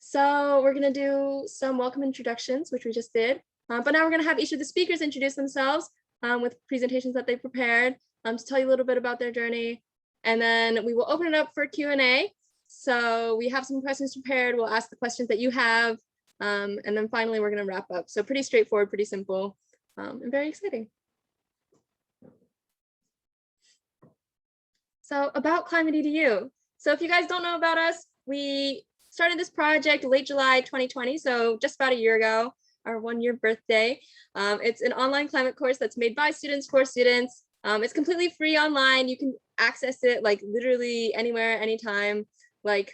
So we're going to do some welcome introductions, which we just did. But now we're going to have each of the speakers introduce themselves with presentations that they prepared to tell you a little bit about their journey. And then we will open it up for Q&A. So we have some questions prepared. We'll ask the questions that you have. And then finally, we're going to wrap up. So pretty straightforward, pretty simple, and very exciting. So about climatEDU. So if you guys don't know about us, we started this project late July 2020, so just about a year ago, our 1-year birthday. It's an online climate course that's made by students for students. It's completely free online. You can access it like literally anywhere, anytime. Like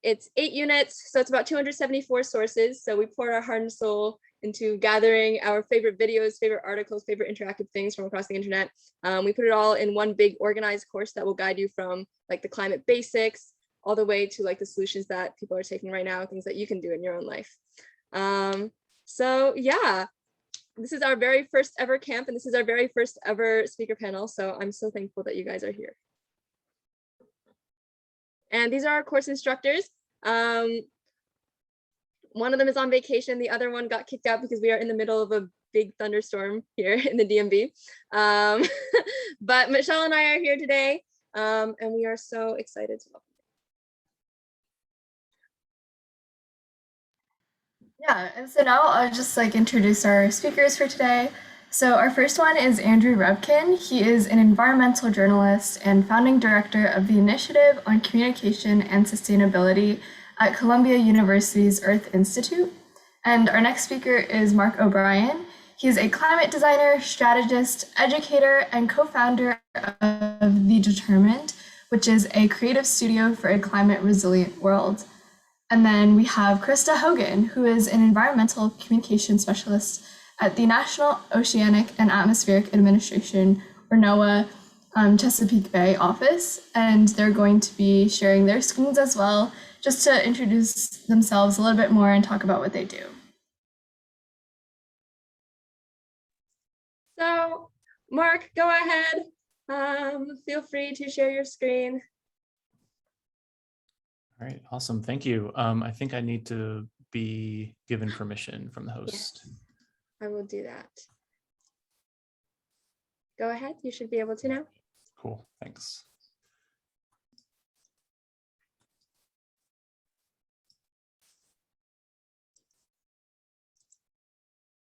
it's 8 units, so it's about 274 sources. So we pour our heart and soul into gathering our favorite videos, favorite articles, favorite interactive things from across the internet. We put it all in one big organized course that will guide you from like the climate basics all the way to like the solutions that people are taking right now, things that you can do in your own life. So yeah, this is our very first ever camp, and this is our very first ever speaker panel. So I'm so thankful that you guys are here. And these are our course instructors. One of them is on vacation. The other one got kicked out because we are in the middle of a big thunderstorm here in the DMV. But Michelle and I are here today, and we are so excited to welcome you. Yeah, and so now I'll just introduce our speakers for today. So our first one is Andrew Revkin. He is an environmental journalist and founding director of the Initiative on Communication and Sustainability at Columbia University's Earth Institute. And our next speaker is Marc O'Brien. He's a climate designer, strategist, educator, and co-founder of The Determined, which is a creative studio for a climate resilient world. And then we have Krysta Hougen, who is an environmental communication specialist at the National Oceanic and Atmospheric Administration, or NOAA, Chesapeake Bay office. And they're going to be sharing their screens as well, just to introduce themselves a little bit more and talk about what they do. So Marc, go ahead. Feel free to share your screen. All right, awesome, thank you. I think I need to be given permission from the host. Yes, I will do that. Go ahead, you should be able to now. Cool, thanks.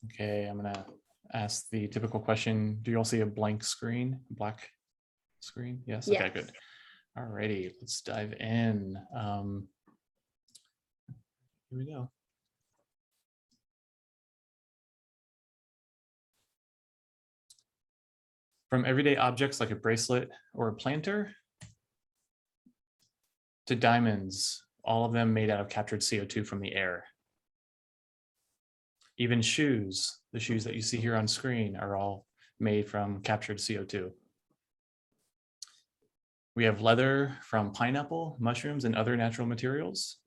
Okay, I'm gonna ask the typical question. Do you all see a blank screen, black screen? Yes, okay, good. All righty, let's dive in. Here we go. From everyday objects like a bracelet or a planter to diamonds, all of them made out of captured CO2 from the air. Even shoes, the shoes that you see here on screen, are all made from captured CO2. We have leather from pineapple, mushrooms, and other natural materials.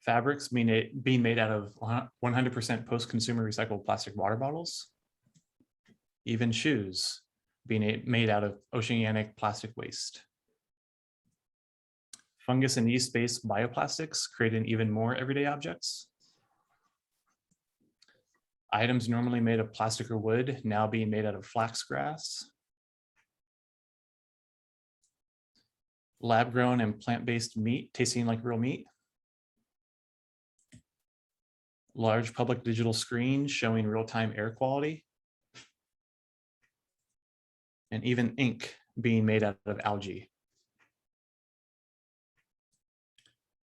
Fabrics being made out of 100% post-consumer recycled plastic water bottles. Even shoes being made out of oceanic plastic waste. Fungus and yeast-based bioplastics creating even more everyday objects. Items normally made of plastic or wood now being made out of flax grass. Lab-grown and plant-based meat tasting like real meat. Large public digital screens showing real-time air quality. And even ink being made out of algae.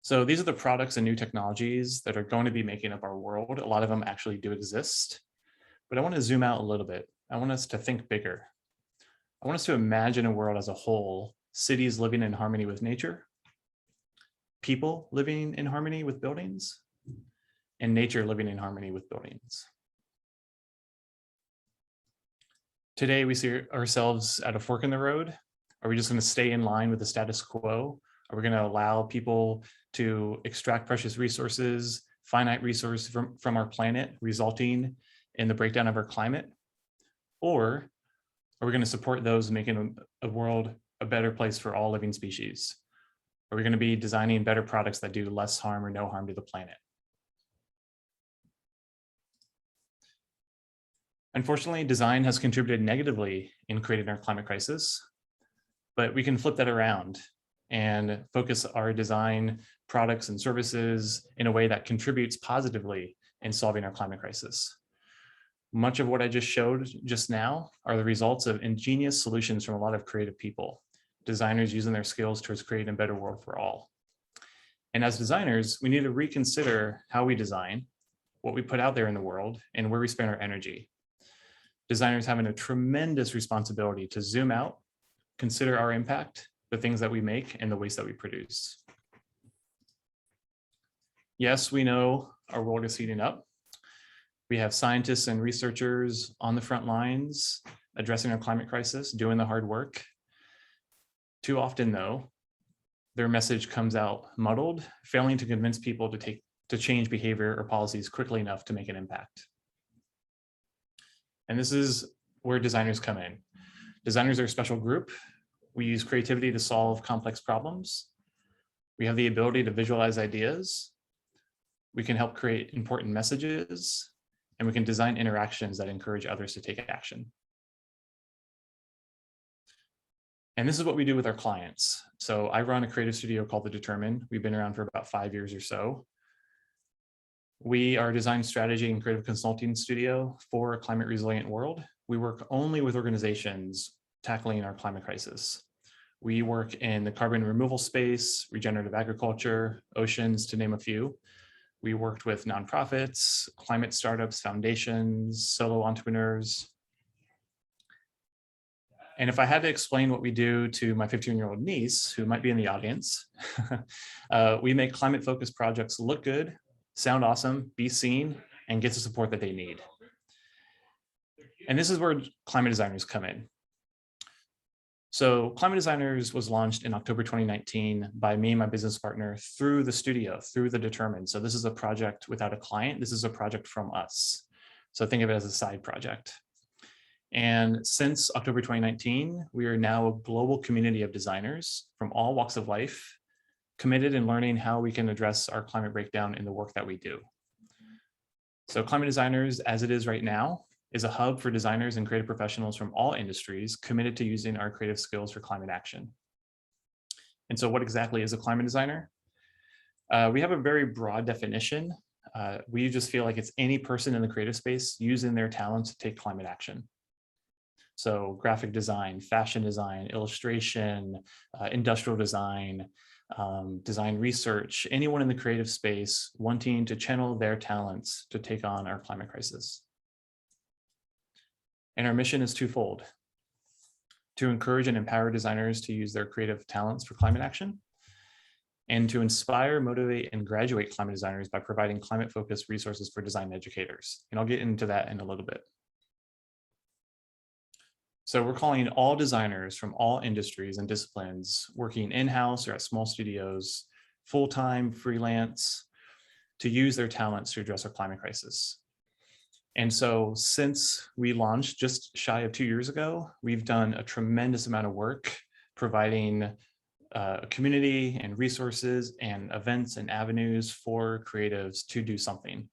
So these are the products and new technologies that are going to be making up our world. A lot of them actually do exist, but I want to zoom out a little bit. I want us to think bigger. I want us to imagine a world as a whole, cities living in harmony with nature, people living in harmony with buildings, and nature living in harmony with buildings. Today, we see ourselves at a fork in the road. Are we just going to stay in line with the status quo? Are we going to allow people to extract precious resources, finite resources from our planet, resulting in the breakdown of our climate? Or are we going to support those making a world a better place for all living species? Are we going to be designing better products that do less harm or no harm to the planet? Unfortunately, design has contributed negatively in creating our climate crisis, but we can flip that around and focus our design products and services in a way that contributes positively in solving our climate crisis. Much of what I just showed just now are the results of ingenious solutions from a lot of creative people, designers using their skills towards creating a better world for all. And as designers, we need to reconsider how we design, what we put out there in the world, and where we spend our energy. Designers having a tremendous responsibility to zoom out, consider our impact, the things that we make, and the waste that we produce. Yes, we know our world is heating up. We have scientists and researchers on the front lines addressing our climate crisis, doing the hard work. Too often, though, their message comes out muddled, failing to convince people to change behavior or policies quickly enough to make an impact. And this is where designers come in. Designers are a special group. We use creativity to solve complex problems. We have the ability to visualize ideas. We can help create important messages, and we can design interactions that encourage others to take action. And this is what we do with our clients. So I run a creative studio called The Determined. We've been around for about 5 years or so. We are a design strategy and creative consulting studio for a climate resilient world. We work only with organizations tackling our climate crisis. We work in the carbon removal space, regenerative agriculture, oceans, to name a few. We worked with nonprofits, climate startups, foundations, solo entrepreneurs. And if I had to explain what we do to my 15-year-old niece, who might be in the audience, we make climate-focused projects look good, sound awesome, be seen, and get the support that they need. And this is where climate designers come in. So Climate Designers was launched in October 2019 by me and my business partner through the studio, through The Determined. So this is a project without a client. This is a project from us. So think of it as a side project. And since October 2019, we are now a global community of designers from all walks of life, committed in learning how we can address our climate breakdown in the work that we do. So Climate Designers, as it is right now, is a hub for designers and creative professionals from all industries committed to using our creative skills for climate action. And so what exactly is a climate designer? We have a very broad definition. We just feel like it's any person in the creative space using their talents to take climate action. So graphic design, fashion design, illustration, industrial design, design research, anyone in the creative space wanting to channel their talents to take on our climate crisis. And our mission is twofold: to encourage and empower designers to use their creative talents for climate action, and to inspire, motivate, and graduate climate designers by providing climate-focused resources for design educators. And I'll get into that in a little bit. So we're calling all designers from all industries and disciplines working in-house or at small studios, full-time, freelance, to use their talents to address our climate crisis. And so since we launched just shy of 2 years ago, we've done a tremendous amount of work providing a community and resources and events and avenues for creatives to do something.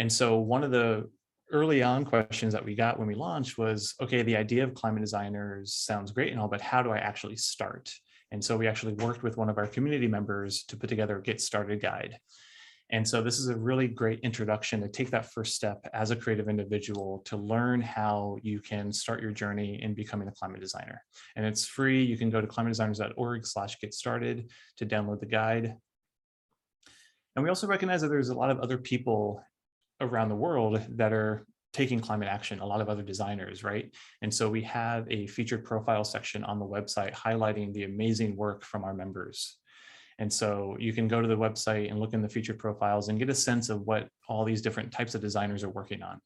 And so one of the early on questions that we got when we launched was, okay, the idea of climate designers sounds great and all, but how do I actually start? And so we actually worked with one of our community members to put together a Get Started guide. And so this is a really great introduction to take that first step as a creative individual to learn how you can start your journey in becoming a climate designer. And it's free. You can go to climatedesigners.org/get-started to download the guide. And we also recognize that there's a lot of other people around the world that are taking climate action, a lot of other designers, right? And so we have a featured profile section on the website highlighting the amazing work from our members. And so you can go to the website and look in the featured profiles and get a sense of what all these different types of designers are working on.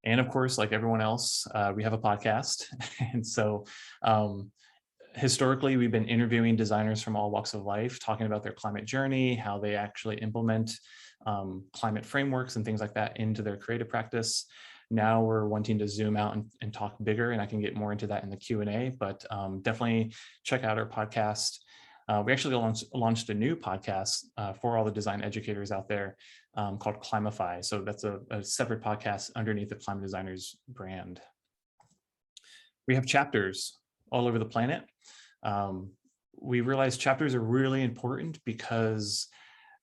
And of course, like everyone else, we have a podcast. And so historically, we've been interviewing designers from all walks of life, talking about their climate journey, how they actually implement climate frameworks and things like that into their creative practice. Now we're wanting to zoom out and talk bigger, and I can get more into that in the Q&A, but definitely check out our podcast. We actually launched a new podcast for all the design educators out there called Climify. So that's a separate podcast underneath the Climate Designers brand. We have chapters all over the planet. We realize chapters are really important because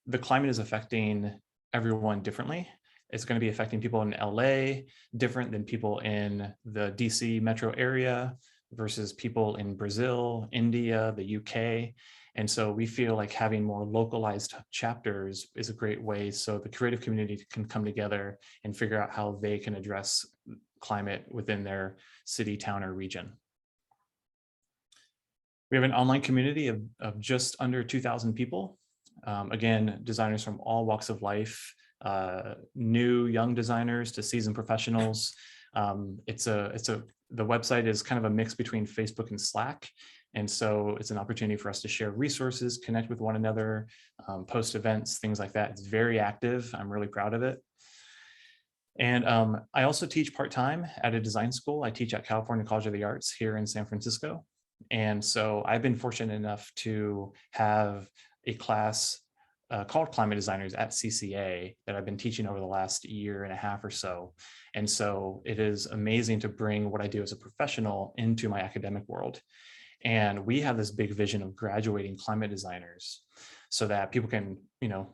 the climate is affecting everyone differently. It's going to be affecting people in LA different than people in the DC metro area versus people in Brazil, India, the UK. And so we feel like having more localized chapters is a great way so the creative community can come together and figure out how they can address climate within their city, town, or region. We have an online community of just under 2,000 people. Again, designers from all walks of life, new young designers to seasoned professionals. The website is kind of a mix between Facebook and Slack. And so it's an opportunity for us to share resources, connect with one another, post events, things like that. It's very active. I'm really proud of it. And I also teach part-time at a design school. I teach at California College of the Arts here in San Francisco. And so I've been fortunate enough to have a class called Climate Designers at CCA that I've been teaching over the last year and a half or so. And so it is amazing to bring what I do as a professional into my academic world. And we have this big vision of graduating climate designers so that people can,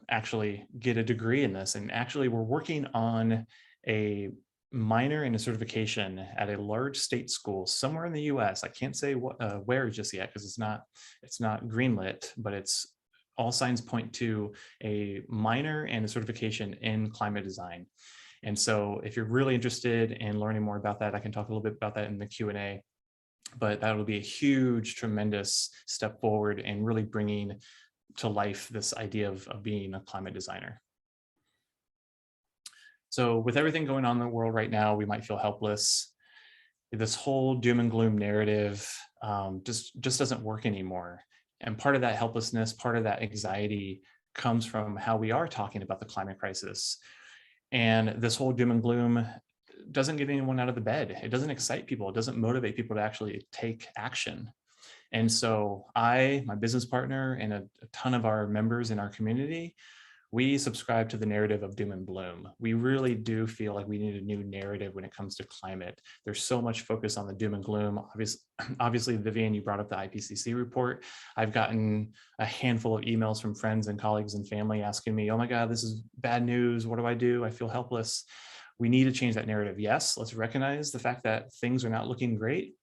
actually get a degree in this. And actually we're working on a minor and a certification at a large state school somewhere in the US. I can't say where just yet because it's not greenlit, but it's all signs point to a minor and a certification in climate design. And so if you're really interested in learning more about that, I can talk a little bit about that in the Q&A, but that will be a huge, tremendous step forward in really bringing to life this idea of being a climate designer. So with everything going on in the world right now, we might feel helpless. This whole doom and gloom narrative just doesn't work anymore. And part of that helplessness, part of that anxiety comes from how we are talking about the climate crisis. And this whole doom and gloom doesn't get anyone out of the bed. It doesn't excite people. It doesn't motivate people to actually take action. And so my business partner, and a ton of our members in our community, we subscribe to the narrative of doom and gloom. We really do feel like we need a new narrative when it comes to climate. There's so much focus on the doom and gloom. Obviously, Vivian, you brought up the IPCC report. I've gotten a handful of emails from friends and colleagues and family asking me, oh my God, this is bad news. What do? I feel helpless. We need to change that narrative. Yes, let's recognize the fact that things are not looking great,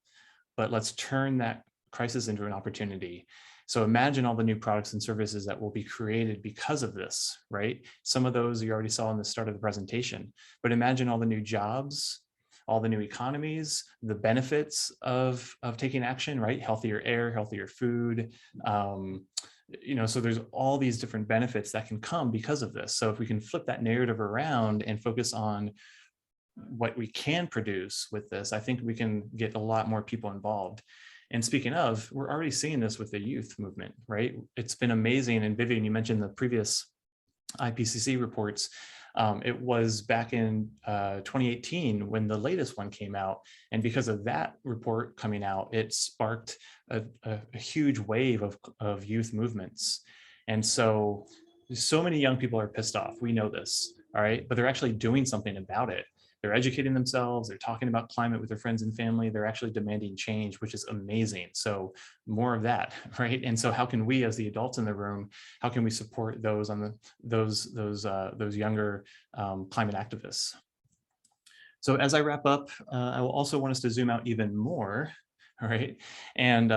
but let's turn that crisis into an opportunity. So imagine all the new products and services that will be created because of this, right? Some of those you already saw in the start of the presentation, but imagine all the new jobs, all the new economies, the benefits of taking action, right? Healthier air, healthier food. So there's all these different benefits that can come because of this. So if we can flip that narrative around and focus on what we can produce with this, I think we can get a lot more people involved. And speaking of, we're already seeing this with the youth movement, right? It's been amazing. And Vivian, you mentioned the previous IPCC reports. It was back in 2018 when the latest one came out. And because of that report coming out, it sparked a huge wave of youth movements. And so many young people are pissed off. We know this, all right? But they're actually doing something about it. They're educating themselves, they're talking about climate with their friends and family, they're actually demanding change, which is amazing. So more of that, right? And so how can we, as the adults in the room, how can we support those those younger climate activists? So as I wrap up, I will also want us to zoom out even more, all right? And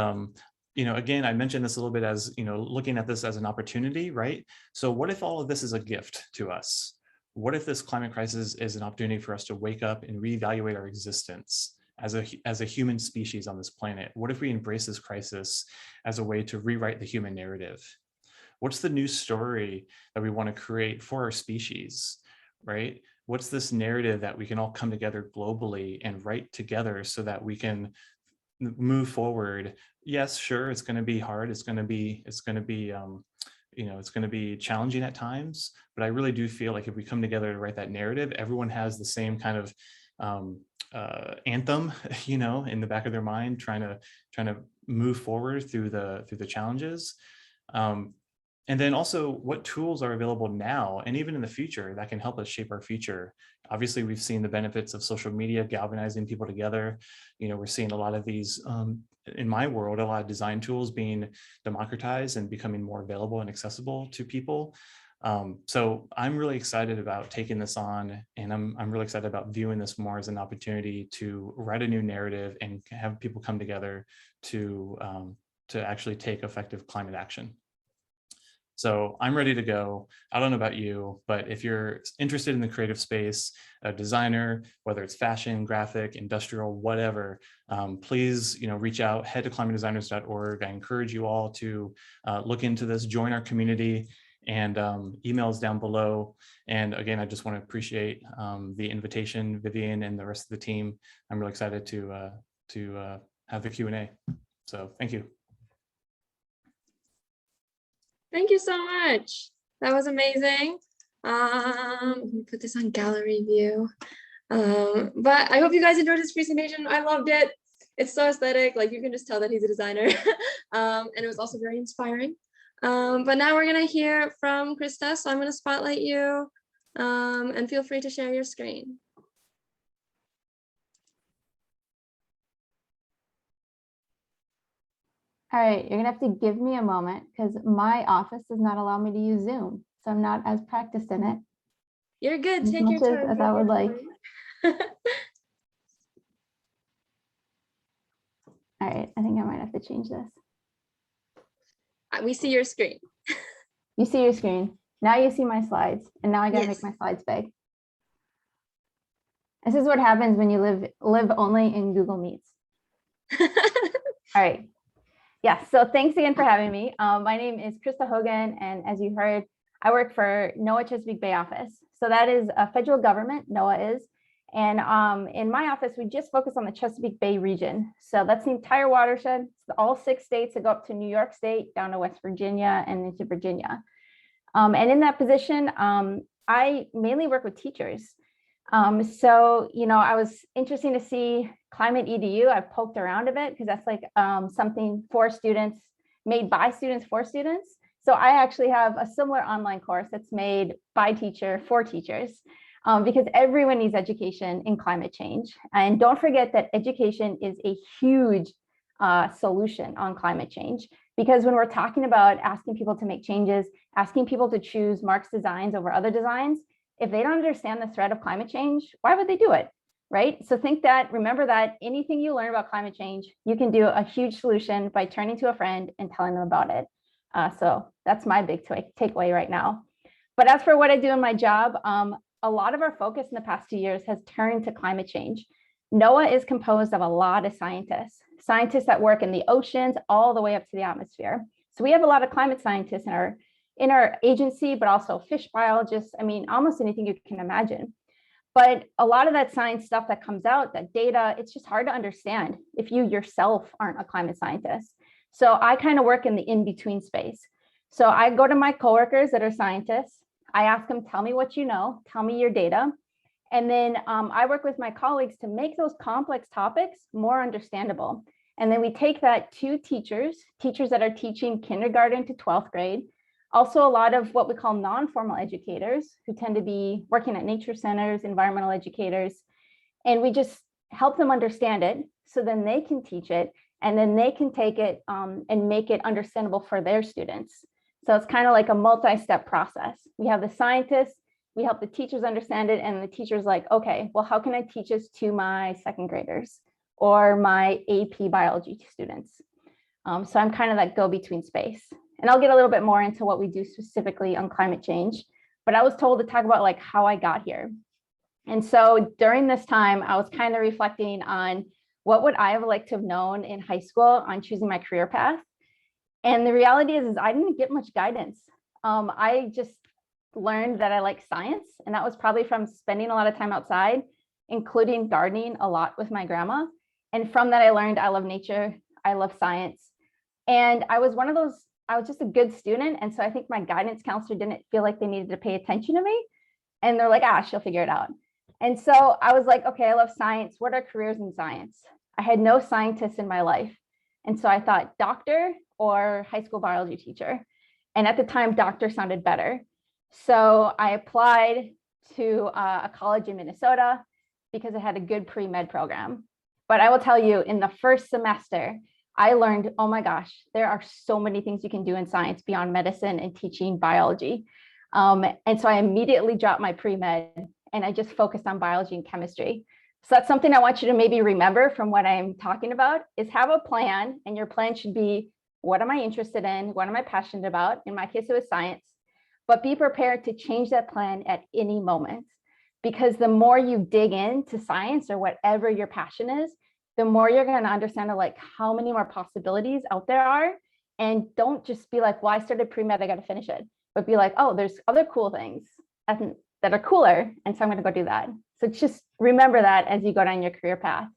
again, I mentioned this a little bit as, looking at this as an opportunity, right? So what if all of this is a gift to us? What if this climate crisis is an opportunity for us to wake up and reevaluate our existence as a human species on this planet? What if we embrace this crisis as a way to rewrite the human narrative? What's the new story that we want to create for our species, right? What's this narrative that we can all come together globally and write together so that we can move forward? Yes, sure, it's going to be hard. It's going to be challenging at times, but I really do feel like if we come together to write that narrative, everyone has the same kind of anthem, in the back of their mind, trying to move forward through the challenges. And then also what tools are available now and even in the future that can help us shape our future. Obviously, we've seen the benefits of social media galvanizing people together. We're seeing a lot of these, in my world, a lot of design tools being democratized and becoming more available and accessible to people. So I'm really excited about taking this on, and I'm really excited about viewing this more as an opportunity to write a new narrative and have people come together to actually take effective climate action. So I'm ready to go. I don't know about you, but if you're interested in the creative space, a designer, whether it's fashion, graphic, industrial, whatever, please, reach out, head to climatedesigners.org. I encourage you all to look into this, join our community, and emails down below. And again, I just want to appreciate the invitation, Vivian and the rest of the team. I'm really excited to have the Q&A. So thank you. Thank you so much. That was amazing. Let me put this on gallery view. But I hope you guys enjoyed this presentation. I loved it. It's so aesthetic. Like, you can just tell that he's a designer. And it was also very inspiring. But now we're gonna hear from Krysta. So I'm gonna spotlight you, and feel free to share your screen. All right, you're gonna have to give me a moment because my office does not allow me to use Zoom, so I'm not as practiced in it. You're good. As Take your much time. as I would like. All right, I think I might have to change this. We see your screen. You see your screen. Now you see my slides, and now I gotta make my slides big. This is what happens when you live only in Google Meets. All right. Yeah, so thanks again for having me. My name is Krysta Hougen, and as you heard, I work for NOAA Chesapeake Bay office. So that is a federal government, NOAA is. And in my office, we just focus on the Chesapeake Bay region. So that's the entire watershed. It's all 6 states that go up to New York State, down to West Virginia, and into Virginia. And in that position, I mainly work with teachers. So, I was interested to see climatEDU. I poked around a bit because that's like something for students, made by students for students. So I actually have a similar online course that's made by teacher for teachers, because everyone needs education in climate change. And don't forget that education is a huge solution on climate change, because when we're talking about asking people to make changes, asking people to choose Marc's designs over other designs, if they don't understand the threat of climate change, why would they do it, right? So remember that anything you learn about climate change, you can do a huge solution by turning to a friend and telling them about it. So that's my big takeaway right now. But as for what I do in my job, a lot of our focus in the past 2 years has turned to climate change. NOAA is composed of a lot of scientists that work in the oceans all the way up to the atmosphere. So we have a lot of climate scientists in our agency, but also fish biologists. I mean, almost anything you can imagine. But a lot of that science stuff that comes out, that data, it's just hard to understand if you yourself aren't a climate scientist. So I kind of work in the in-between space. So I go to my coworkers that are scientists. I ask them, tell me what you know, tell me your data. And then I work with my colleagues to make those complex topics more understandable. And then we take that to teachers that are teaching kindergarten to 12th grade, also a lot of what we call non-formal educators who tend to be working at nature centers, environmental educators, and we just help them understand it so then they can teach it and then they can take it and make it understandable for their students. So it's kind of like a multi-step process. We have the scientists, we help the teachers understand it, and the teacher's like, okay, well, how can I teach this to my second graders or my AP biology students? So I'm kind of that go-between space. And I'll get a little bit more into what we do specifically on climate change, but I was told to talk about like how I got here. And so during this time, I was kind of reflecting on what would I have liked to have known in high school on choosing my career path. And the reality is I didn't get much guidance. I just learned that I like science, and that was probably from spending a lot of time outside, including gardening a lot with my grandma. And from that, I learned I love nature, I love science. And I was just a good student. And so I think my guidance counselor didn't feel like they needed to pay attention to me. And they're like, she'll figure it out. And so I was like, okay, I love science. What are careers in science? I had no scientists in my life. And so I thought doctor or high school biology teacher. And at the time, doctor sounded better. So I applied to a college in Minnesota because it had a good pre-med program. But I will tell you, in the first semester, I learned, oh my gosh, there are so many things you can do in science beyond medicine and teaching biology. And so I immediately dropped my pre-med and I just focused on biology and chemistry. So that's something I want you to maybe remember from what I'm talking about, is have a plan, and your plan should be, what am I interested in? What am I passionate about? In my case, it was science, but be prepared to change that plan at any moment, because the more you dig into science or whatever your passion is, the more you're going to understand like how many more possibilities out there are. And don't just be like, well, I started pre-med, I got to finish it, but be like, oh, there's other cool things that are cooler. And so I'm going to go do that. So just remember that as you go down your career path.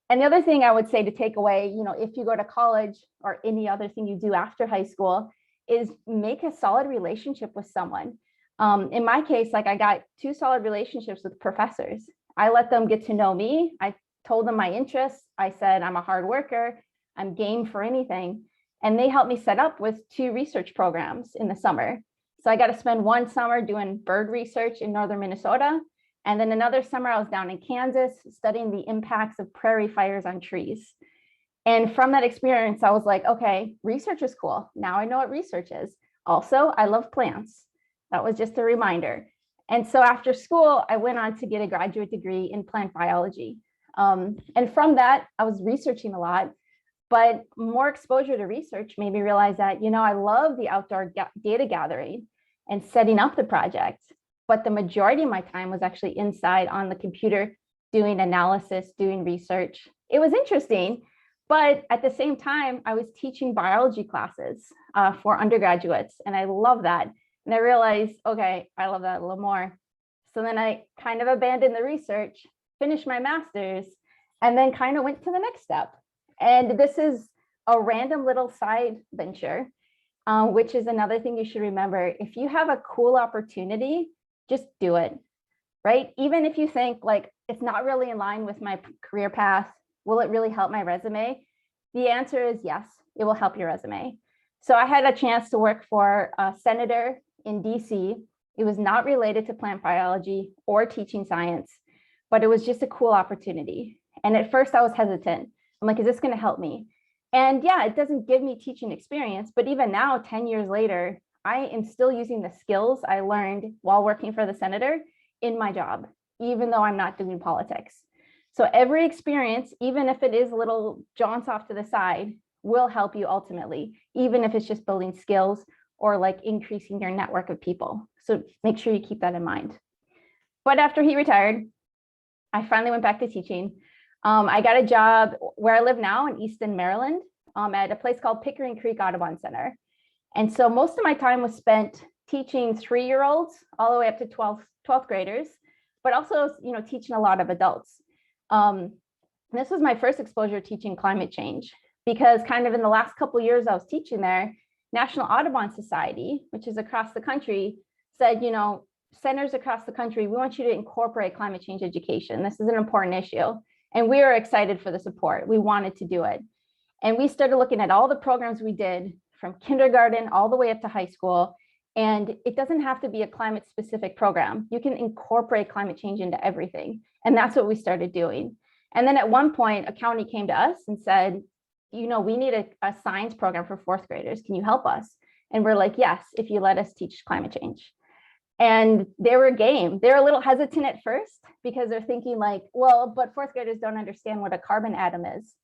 And the other thing I would say to take away, if you go to college or any other thing you do after high school, is make a solid relationship with someone. In my case, like I got 2 solid relationships with professors. I let them get to know me. I told them my interests. I said, I'm a hard worker. I'm game for anything. And they helped me set up with 2 research programs in the summer. So I got to spend one summer doing bird research in northern Minnesota. And then another summer I was down in Kansas studying the impacts of prairie fires on trees. And from that experience, I was like, okay, research is cool. Now I know what research is. Also, I love plants. That was just a reminder. And so after school, I went on to get a graduate degree in plant biology. And from that, I was researching a lot, but more exposure to research made me realize that, I love the outdoor data gathering and setting up the project, but the majority of my time was actually inside on the computer doing analysis, doing research. It was interesting, but at the same time, I was teaching biology classes for undergraduates, and I love that. And I realized, okay, I love that a little more. So then I kind of abandoned the research, finished my master's, and then kind of went to the next step. And this is a random little side venture, which is another thing you should remember. If you have a cool opportunity, just do it, right? Even if you think like it's not really in line with my career path, will it really help my resume? The answer is yes, it will help your resume. So I had a chance to work for a senator in DC. It was not related to plant biology or teaching science, but it was just a cool opportunity. And at first I was hesitant. I'm like, is this going to help me? And yeah, it doesn't give me teaching experience, but even now, 10 years later, I am still using the skills I learned while working for the senator in my job, even though I'm not doing politics. So every experience, even if it is a little jaunts off to the side, will help you ultimately, even if it's just building skills or like increasing your network of people. So make sure you keep that in mind. But after he retired, I finally went back to teaching. I got a job where I live now in Easton, Maryland, at a place called Pickering Creek Audubon Center. And so most of my time was spent teaching 3-year-olds all the way up to 12th graders, but also, teaching a lot of adults. This was my first exposure to teaching climate change, because kind of in the last couple of years I was teaching there, National Audubon Society, which is across the country, said, centers across the country, we want you to incorporate climate change education. This is an important issue. And we were excited for the support. We wanted to do it. And we started looking at all the programs we did from kindergarten all the way up to high school. And it doesn't have to be a climate specific program. You can incorporate climate change into everything. And that's what we started doing. And then at one point, a county came to us and said, we need a science program for 4th graders. Can you help us? And we're like, yes, if you let us teach climate change. And they were game. They're a little hesitant at first because they're thinking like, well, but 4th graders don't understand what a carbon atom is.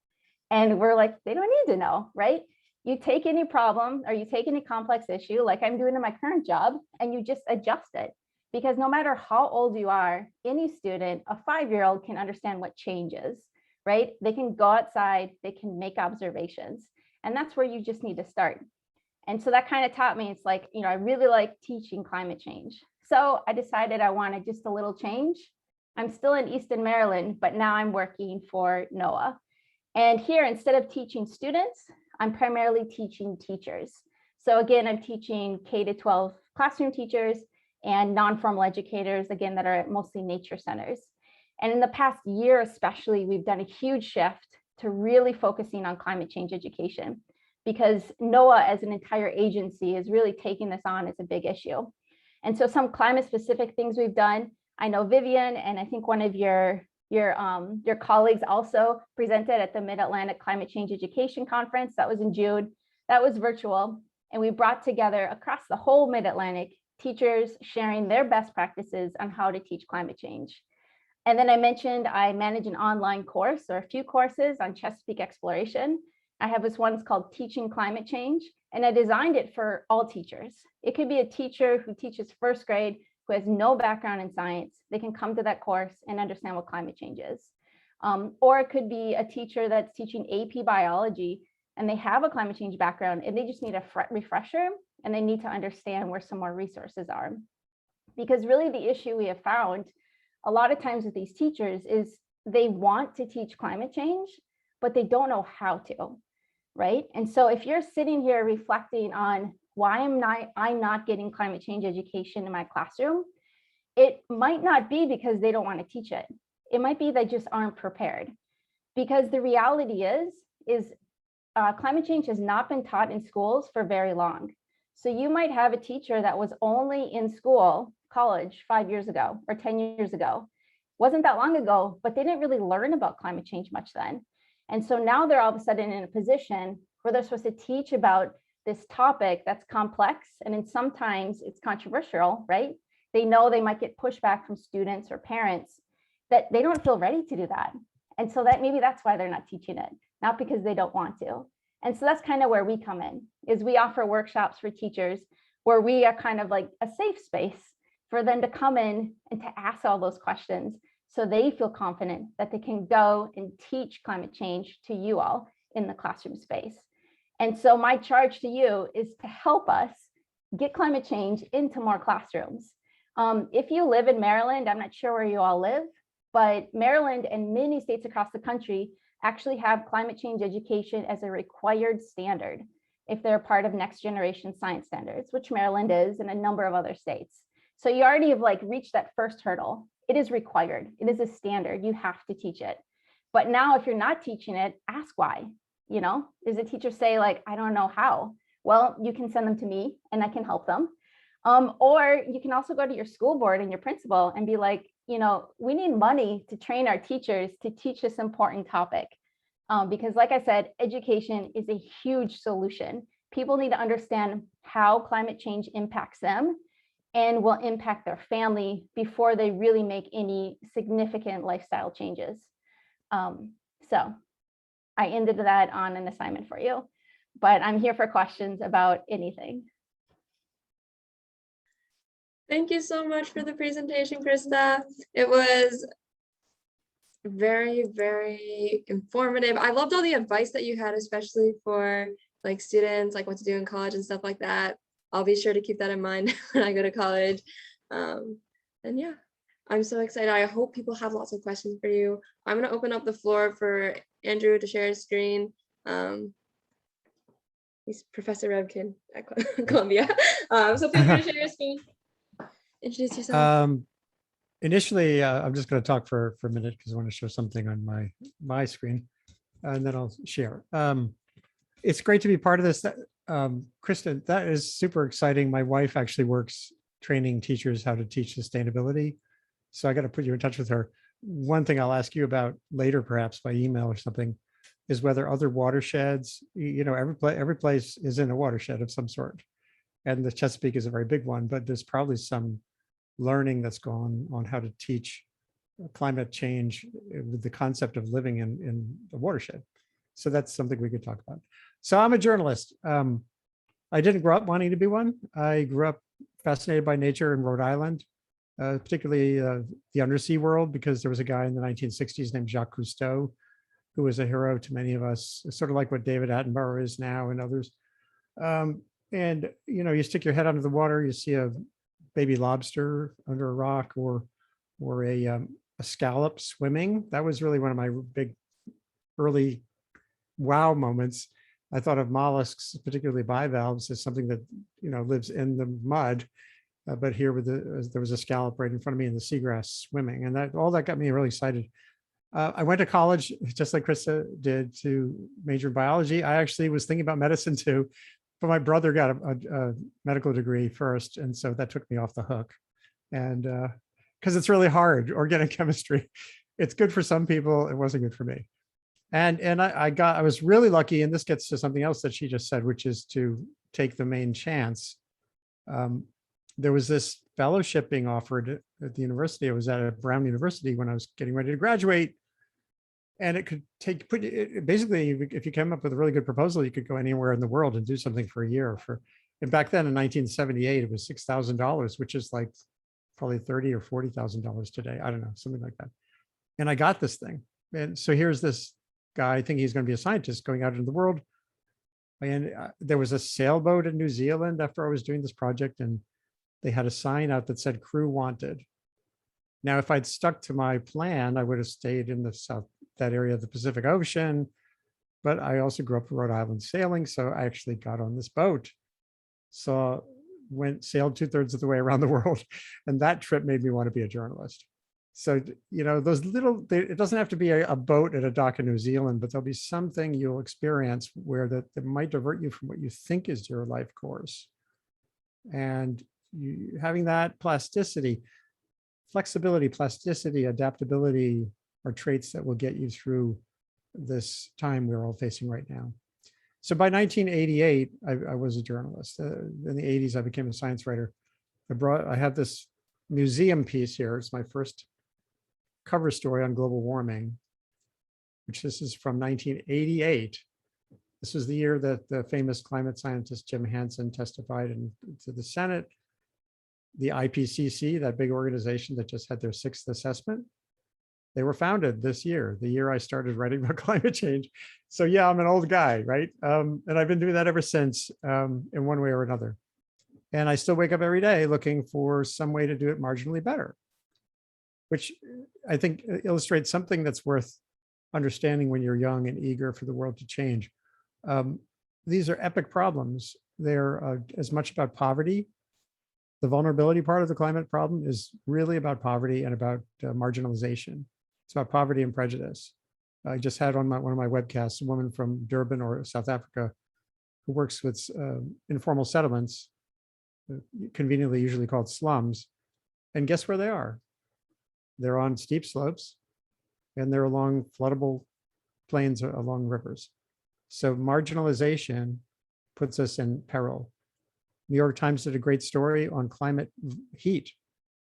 And we're like, they don't need to know, right? You take any problem or you take any complex issue like I'm doing in my current job, and you just adjust it. Because no matter how old you are, any student, a 5-year-old can understand what change is, right? They can go outside, they can make observations. And that's where you just need to start. And so that kind of taught me, it's like, I really like teaching climate change. So I decided I wanted just a little change. I'm still in Easton, Maryland, but now I'm working for NOAA. And here, instead of teaching students, I'm primarily teaching teachers. So again, I'm teaching K-12 classroom teachers and non-formal educators, again, that are at mostly nature centers. And in the past year, especially, we've done a huge shift to really focusing on climate change education. because NOAA as an entire agency is really taking this on as a big issue. And so some climate specific things we've done, I know Vivian, and I think one of your colleagues also presented at the Mid-Atlantic Climate Change Education Conference. That was in June. That was virtual. And we brought together across the whole Mid-Atlantic teachers sharing their best practices on how to teach climate change. And then I mentioned I manage an online course or a few courses on Chesapeake exploration. I have this one called Teaching Climate Change, and I designed it for all teachers. It could be a teacher who teaches first grade, who has no background in science. They can come to that course and understand what climate change is. Or it could be a teacher that's teaching AP biology and they have a climate change background and they just need a refresher and they need to understand where some more resources are. Because really the issue we have found a lot of times with these teachers is they want to teach climate change, but they don't know how to, right? And so if you're sitting here reflecting on why I'm not getting climate change education in my classroom, it might not be because they don't want to teach it. It might be they just aren't prepared. Because the reality is climate change has not been taught in schools for very long. So you might have a teacher that was only in school, college 5 years ago or 10 years ago. Wasn't that long ago, but they didn't really learn about climate change much then. And so now they're all of a sudden in a position where they're supposed to teach about this topic that's complex and then sometimes it's controversial, right? They know they might get pushback from students or parents that they don't feel ready to do that. And so that maybe that's why they're not teaching it, not because they don't want to. And so that's kind of where we come in, is we offer workshops for teachers where we are kind of like a safe space for them to come in and to ask all those questions so they feel confident that they can go and teach climate change to you all in the classroom space. And so my charge to you is to help us get climate change into more classrooms. If you live in Maryland, I'm not sure where you all live, but Maryland and many states across the country actually have climate change education as a required standard if they're part of next generation science standards, which Maryland is and a number of other states. So you already have like reached that first hurdle. It is required. It is a standard. You have to teach it. But now if you're not teaching it, ask why. You know, does a teacher say like, I don't know how? Well, you can send them to me and I can help them. Or you can also go to your school board and your principal and be like, you know, we need money to train our teachers to teach this important topic. Because like I said, education is a huge solution. People need to understand how climate change impacts them and will impact their family before they really make any significant lifestyle changes. So I ended that on an assignment for you, but I'm here for questions about anything. Thank you so much for the presentation, Krysta. It was very, very informative. I loved all the advice that you had, especially for like students, like what to do in college and stuff like that. I'll be sure to keep that in mind when I go to college. And yeah, I'm so excited. I hope people have lots of questions for you. I'm going to open up the floor for Andrew to share his screen. He's Professor Revkin at Columbia. So feel free to share your screen. Introduce yourself. Initially, I'm just going to talk for a minute because I want to show something on my screen, and then I'll share. It's great to be part of this. Krysta, that is super exciting. My wife actually works training teachers how to teach sustainability. So I got to put you in touch with her. One thing I'll ask you about later, perhaps by email or something, is whether other watersheds, you know, every place is in a watershed of some sort. And the Chesapeake is a very big one, but there's probably some learning that's gone on how to teach climate change with the concept of living in the watershed. So that's something we could talk about. So I'm a journalist. I didn't grow up wanting to be one. I grew up fascinated by nature in Rhode Island, particularly the undersea world, because there was a guy in the 1960s named Jacques Cousteau, who was a hero to many of us, sort of like what David Attenborough is now and others. And, you know, you stick your head under the water, you see a baby lobster under a rock or a scallop swimming. That was really one of my big early wow moments. I thought of mollusks, particularly bivalves, as something that, you know, lives in the mud. But here there was a scallop right in front of me in the seagrass swimming. And all that got me really excited. I went to college, just like Krysta did, to major in biology. I actually was thinking about medicine too, but my brother got a medical degree first. And so that took me off the hook. And because it's really hard, organic chemistry. It's good for some people. It wasn't good for me. And I was really lucky. And this gets to something else that she just said, which is to take the main chance. There was this fellowship being offered at the university. I was at Brown University when I was getting ready to graduate. And it could basically, if you came up with a really good proposal, you could go anywhere in the world and do something for a year. And back then in 1978, it was $6,000, which is like probably $30,000 or $40,000 today. I don't know, something like that. And I got this thing. And so here's this guy, I think he's going to be a scientist, going out into the world. And there was a sailboat in New Zealand after I was doing this project, and they had a sign out that said crew wanted. Now, if I'd stuck to my plan, I would have stayed in that area of the Pacific Ocean. But I also grew up in Rhode Island sailing, so I actually got on this boat. So sailed 2/3 of the way around the world, and that trip made me want to be a journalist. So, those it doesn't have to be a boat at a dock in New Zealand, but there'll be something you'll experience where that might divert you from what you think is your life course. And having that plasticity, flexibility, plasticity, adaptability are traits that will get you through this time we're all facing right now. So by 1988, I was a journalist. In the 80s, I became a science writer. I have this museum piece here. It's my first cover story on global warming, which this is from 1988. This was the year that the famous climate scientist Jim Hansen testified to the Senate. The IPCC, that big organization that just had their 6th assessment, they were founded this year, the year I started writing about climate change. So yeah, I'm an old guy, right? And I've been doing that ever since, in one way or another. And I still wake up every day looking for some way to do it marginally better, which I think illustrates something that's worth understanding when you're young and eager for the world to change. These are epic problems. They're as much about poverty. The vulnerability part of the climate problem is really about poverty and about marginalization. It's about poverty and prejudice. I just had on one of my webcasts a woman from Durban or South Africa who works with informal settlements, conveniently usually called slums. And guess where they are? They're on steep slopes and they're along floodable plains along rivers. So marginalization puts us in peril. New York Times did a great story on climate heat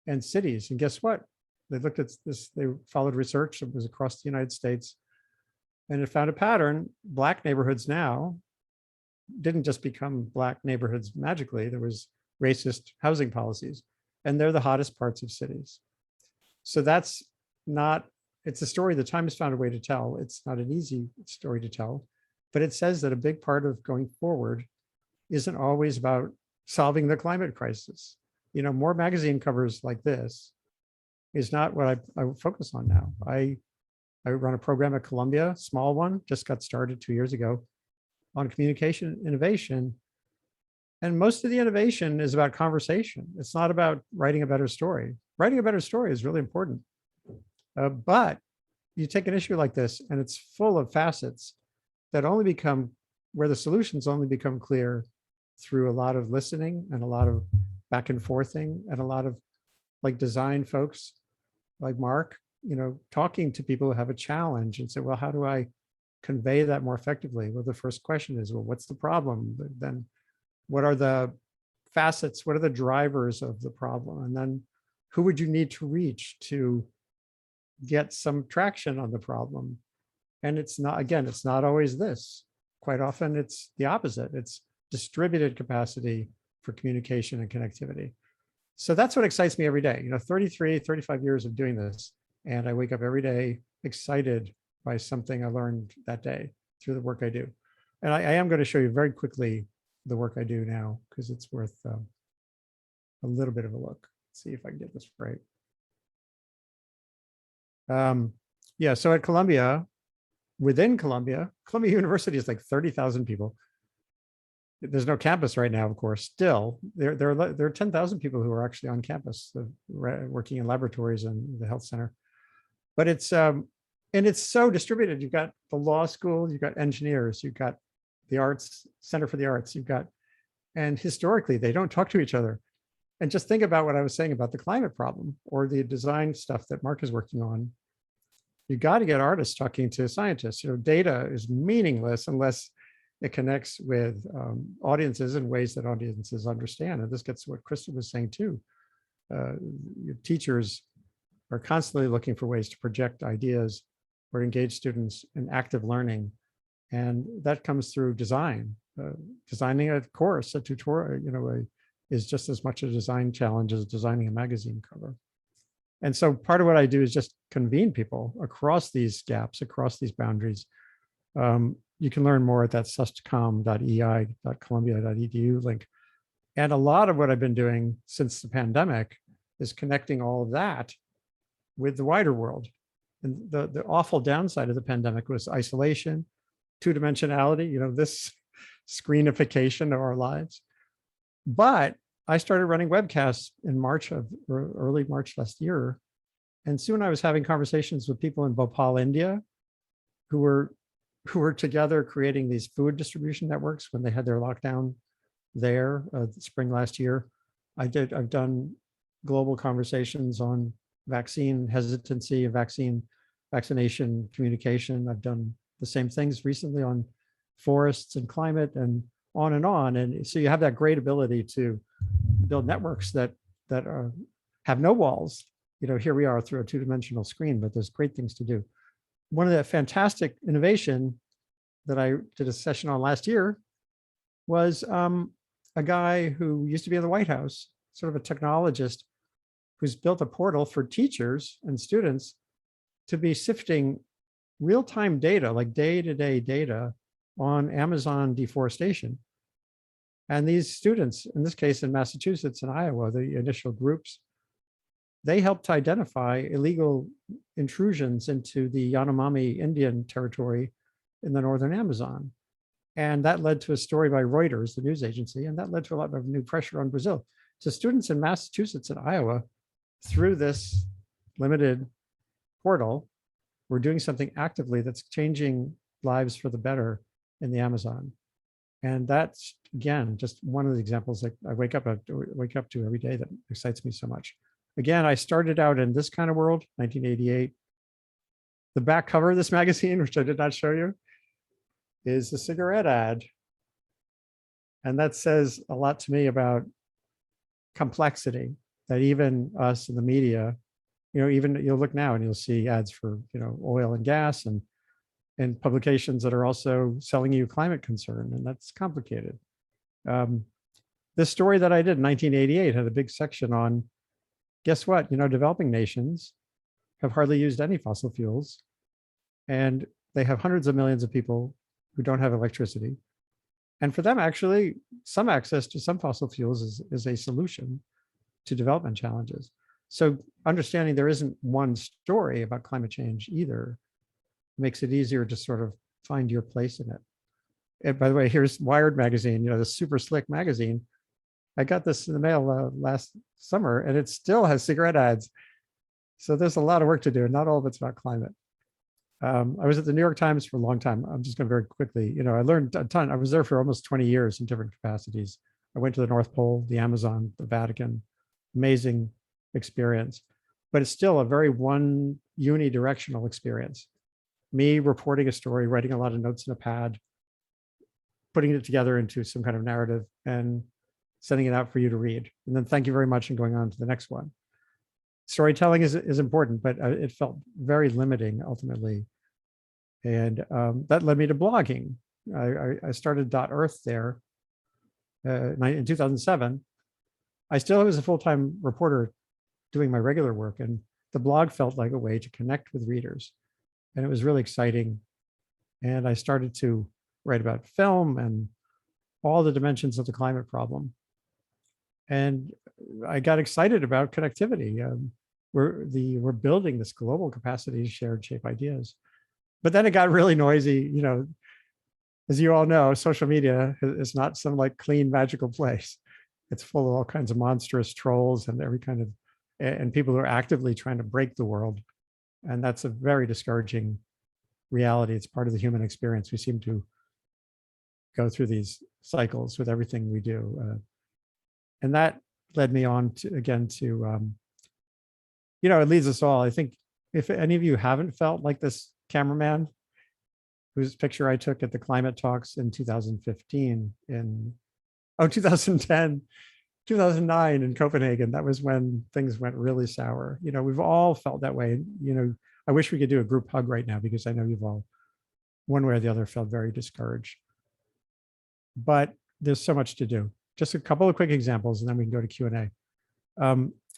and cities. And guess what? They looked at this, they followed research that was across the United States, and it found a pattern. Black neighborhoods now didn't just become Black neighborhoods magically. There was racist housing policies, and they're the hottest parts of cities. So that's not, it's a story the Times found a way to tell. It's not an easy story to tell, but it says that a big part of going forward isn't always about solving the climate crisis. More magazine covers like this is not what I focus on now. I run a program at Columbia, small one, just got started 2 years ago, on communication innovation. And most of the innovation is about conversation. It's not about writing a better story. Writing a better story is really important. But you take an issue like this and it's full of facets that only become, where the solutions only become clear through a lot of listening and a lot of back and forthing and a lot of like design folks like Marc, talking to people who have a challenge and say, well, how do I convey that more effectively? Well, the first question is, well, what's the problem? Then what are the facets? What are the drivers of the problem? And then who would you need to reach to get some traction on the problem? And it's not always this. Quite often it's the opposite. It's distributed capacity for communication and connectivity. So that's what excites me every day. 35 years of doing this, and I wake up every day excited by something I learned that day through the work I do. And I am going to show you very quickly the work I do now, because it's worth a little bit of a look. Let's see if I can get this right. Yeah, so at Columbia, within Columbia University is like 30,000 people. There's no campus right now, of course. Still, there are 10,000 people who are actually on campus, working in laboratories and the health center. But it's And it's so distributed. You've got the law school, you've got engineers, you've got the arts, Center for the Arts, and historically they don't talk to each other. And just think about what I was saying about the climate problem or the design stuff that Mark is working on. You got to get artists talking to scientists. Data is meaningless unless it connects with audiences in ways that audiences understand. And this gets to what Krysta was saying too. Teachers are constantly looking for ways to project ideas or engage students in active learning. And that comes through design. Designing a course, a tutorial, is just as much a design challenge as designing a magazine cover. And so part of what I do is just convene people across these gaps, across these boundaries. You can learn more at that sustcom.ei.columbia.edu link. And a lot of what I've been doing since the pandemic is connecting all of that with the wider world. And the awful downside of the pandemic was isolation, two-dimensionality, this screenification of our lives. But I started running webcasts in early March last year. And soon I was having conversations with people in Bhopal, India, who were together creating these food distribution networks when they had their lockdown there spring last year. I've done global conversations on vaccine hesitancy and vaccination communication. I've done the same things recently on forests and climate and on and on. And so you have that great ability to build networks that have no walls. Here we are through a two-dimensional screen, but there's great things to do. One of the fantastic innovation that I did a session on last year was a guy who used to be in the White House, sort of a technologist, who's built a portal for teachers and students to be sifting real-time data, like day-to-day data on Amazon deforestation. And these students, in this case in Massachusetts and Iowa, the initial groups, they helped to identify illegal intrusions into the Yanomami Indian territory in the northern Amazon. And that led to a story by Reuters, the news agency, and that led to a lot of new pressure on Brazil. So students in Massachusetts and Iowa, through this limited portal, were doing something actively that's changing lives for the better in the Amazon. And that's, again, just one of the examples that I wake up to every day that excites me so much. Again, I started out in this kind of world, 1988. The back cover of this magazine, which I did not show you, is a cigarette ad. And that says a lot to me about complexity, that even us in the media, even you'll look now and you'll see ads for, oil and gas and publications that are also selling you climate concern, and that's complicated. This story that I did in 1988 had a big section on, guess what, developing nations have hardly used any fossil fuels, and they have hundreds of millions of people who don't have electricity. And for them, actually, some access to some fossil fuels is a solution to development challenges. So understanding there isn't one story about climate change either makes it easier to sort of find your place in it. And by the way, here's Wired magazine, the super slick magazine. I got this in the mail last summer, and it still has cigarette ads. So there's a lot of work to do, and not all of it's about climate. I was at the New York Times for a long time. I'm just going to very quickly, I learned a ton. I was there for almost 20 years in different capacities. I went to the North Pole, the Amazon, the Vatican, amazing experience, but it's still a very one unidirectional experience. Me reporting a story, writing a lot of notes in a pad, putting it together into some kind of narrative and sending it out for you to read. And then thank you very much and going on to the next one. Storytelling is important, but it felt very limiting ultimately. And that led me to blogging. I started .earth there in 2007. I still was a full-time reporter doing my regular work, and the blog felt like a way to connect with readers. And it was really exciting. And I started to write about film and all the dimensions of the climate problem. And I got excited about connectivity. We're building this global capacity to share and shape ideas. But then it got really noisy. As you all know, social media is not some like clean, magical place. It's full of all kinds of monstrous trolls and every kind of, and people who are actively trying to break the world. And that's a very discouraging reality. It's part of the human experience. We seem to go through these cycles with everything we do. And that led me on to, again, to, it leads us all. I think if any of you haven't felt like this cameraman whose picture I took at the climate talks in 2015 2010, 2009 in Copenhagen, that was when things went really sour. We've all felt that way. I wish we could do a group hug right now because I know you've all, one way or the other, felt very discouraged. But there's so much to do. Just a couple of quick examples, and then we can go to Q&A.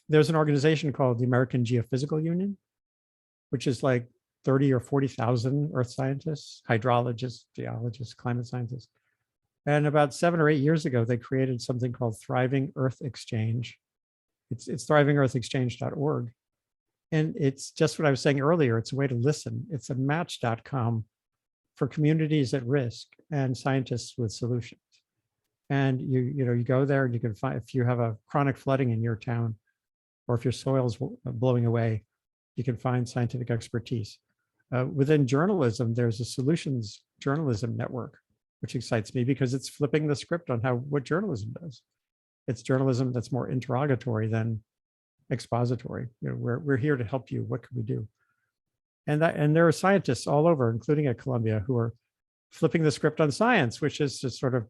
There's an organization called the American Geophysical Union, which is like 30 or 40,000 earth scientists, hydrologists, geologists, climate scientists. And about 7 or 8 years ago, they created something called Thriving Earth Exchange. It's thrivingearthexchange.org. And it's just what I was saying earlier. It's a way to listen. It's a match.com for communities at risk and scientists with solutions. And you go there and you can find, if you have a chronic flooding in your town, or if your soil's blowing away, you can find scientific expertise. Within journalism, there's a solutions journalism network, which excites me because it's flipping the script on what journalism does. It's journalism that's more interrogatory than expository. We're here to help you. What can we do? And there are scientists all over, including at Columbia, who are flipping the script on science, which is to sort of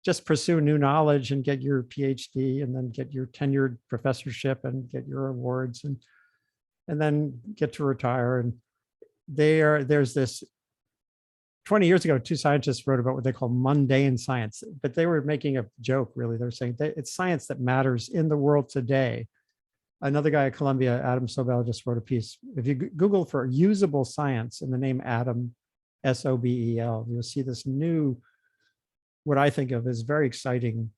just pursue new knowledge and get your PhD and then get your tenured professorship and get your awards and then get to retire. And there's this 20 years ago, 2 scientists wrote about what they call mundane science, but they were making a joke, really. They're saying that it's science that matters in the world today. Another guy at Columbia, Adam Sobel, just wrote a piece. If you Google for usable science and the name Adam, S-O-B-E-L, you'll see this new, what I think of as very exciting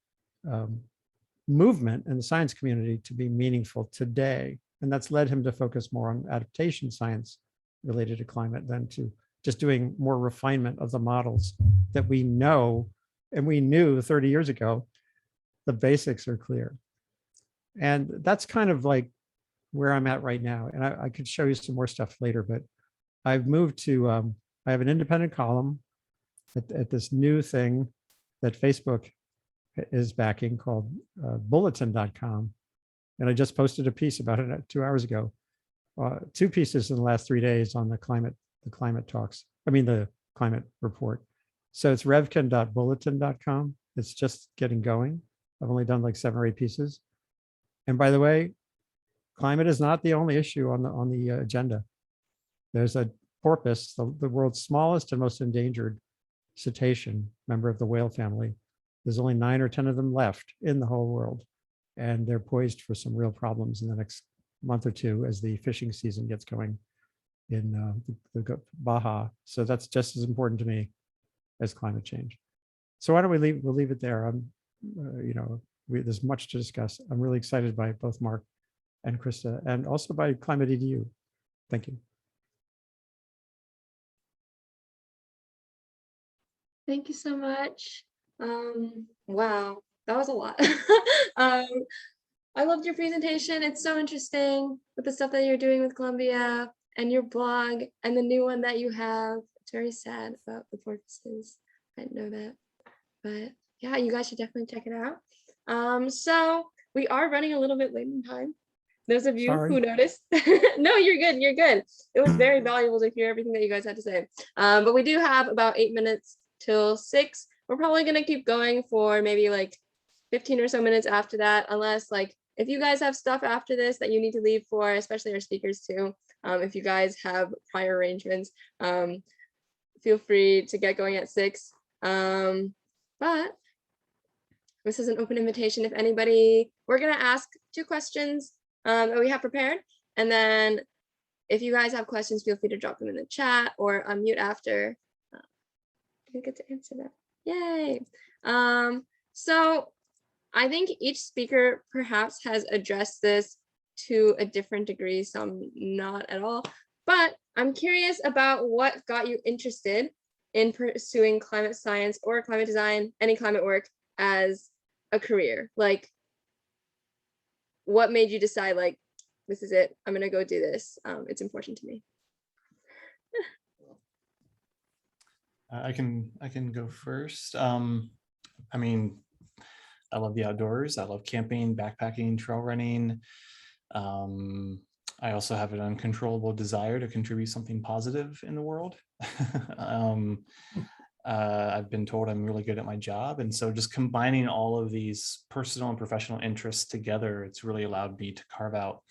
movement in the science community to be meaningful today. And that's led him to focus more on adaptation science related to climate than to just doing more refinement of the models that we know and we knew 30 years ago. The basics are clear. And that's kind of like where I'm at right now. And I could show you some more stuff later, but I've moved to, I have an independent column at this new thing that Facebook is backing called bulletin.com. And I just posted a piece about it 2 hours ago. 2 pieces in the last 3 days on the climate talks. The climate report. So it's revkin.bulletin.com. It's just getting going. I've only done like 7 or 8 pieces. And by the way, climate is not the only issue on the agenda. There's a porpoise, the world's smallest and most endangered cetacean, member of the whale family. There's only 9 or 10 of them left in the whole world. And they're poised for some real problems in the next month or 2 as the fishing season gets going in the Baja. So that's just as important to me as climate change. So why don't we'll leave it there. There's much to discuss. I'm really excited by both Marc and Krysta, and also by climatEDU. Thank you. Thank you so much. Wow, that was a lot. I loved your presentation. It's so interesting with the stuff that you're doing with Columbia and your blog and the new one that you have. It's very sad about the porpoises. I didn't know that, but yeah, you guys should definitely check it out. So we are running a little bit late in time. Those of you who noticed, no, you're good. You're good. It was very valuable to hear everything that you guys had to say. But we do have about 8 minutes till 6. We're probably going to keep going for maybe like 15 or so minutes after that, unless if you guys have stuff after this that you need to leave for, especially our speakers too, if you guys have prior arrangements, feel free to get going at 6. But this is an open invitation. If anybody, we're going to ask 2 questions that we have prepared. And then if you guys have questions, feel free to drop them in the chat or unmute after. You get to answer that. Yay. So I think each speaker perhaps has addressed this to a different degree, some not at all. But I'm curious about what got you interested in pursuing climate science or climate design, any climate work as a career. What made you decide this is it. I'm gonna go do this. It's important to me. I can go first. I mean, I love the outdoors. I love camping, backpacking, trail running. I also have an uncontrollable desire to contribute something positive in the world. I've been told I'm really good at my job. And so just combining all of these personal and professional interests together, it's really allowed me to carve out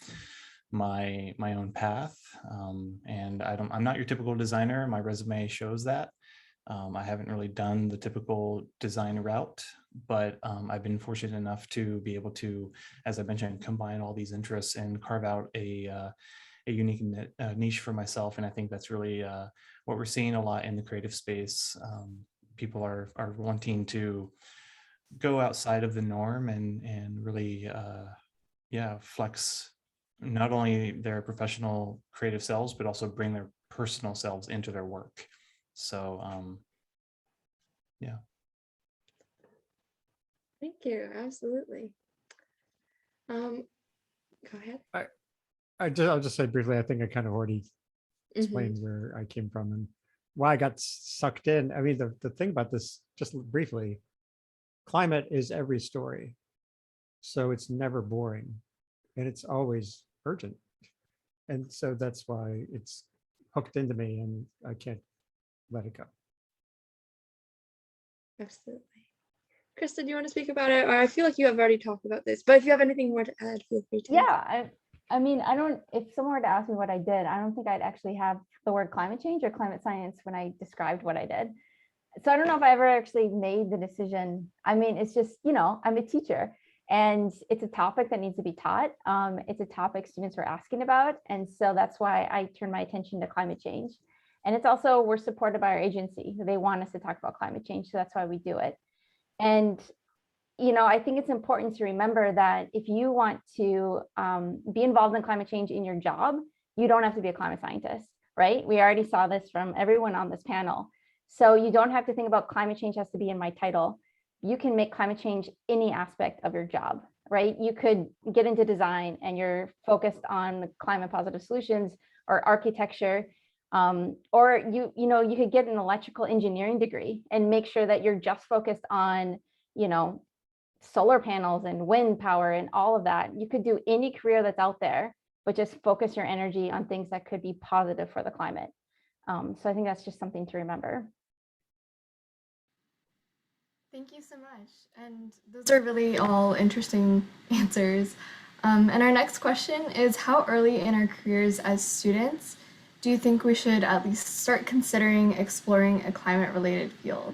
my own path. And I'm not your typical designer. My resume shows that. I haven't really done the typical design route, but I've been fortunate enough to be able to, as I mentioned, combine all these interests and carve out a unique niche for myself. And I think that's really what we're seeing a lot in the creative space. People are wanting to go outside of the norm and really, flex not only their professional creative selves, but also bring their personal selves into their work. So, yeah. Thank you. Absolutely. Go ahead. I'll just say briefly, I think I kind of already explained where I came from and why I got sucked in. I mean, the thing about this, just briefly, climate is every story. So it's never boring and it's always urgent. And so that's why it's hooked into me and I can't let it go. Absolutely. Krysta, do you want to speak about it? Or I feel like you have already talked about this, but if you have anything more to add, feel free to. Yeah, I mean, if someone were to ask me what I did, I don't think I'd actually have the word climate change or climate science when I described what I did. So I don't know if I ever actually made the decision. I mean, it's just, I'm a teacher and it's a topic that needs to be taught. It's a topic students were asking about. And so that's why I turned my attention to climate change. And it's also, we're supported by our agency. They want us to talk about climate change. So that's why we do it. And, I think it's important to remember that if you want to be involved in climate change in your job, you don't have to be a climate scientist, right? We already saw this from everyone on this panel. So you don't have to think about climate change has to be in my title. You can make climate change any aspect of your job, right? You could get into design and you're focused on climate positive solutions or architecture. Or you could get an electrical engineering degree and make sure that you're just focused on, solar panels and wind power and all of that. You could do any career that's out there, but just focus your energy on things that could be positive for the climate. So I think that's just something to remember. Thank you so much. And those are really all interesting answers. And our next question is, how early in our careers as students do you think we should at least start considering exploring a climate-related field?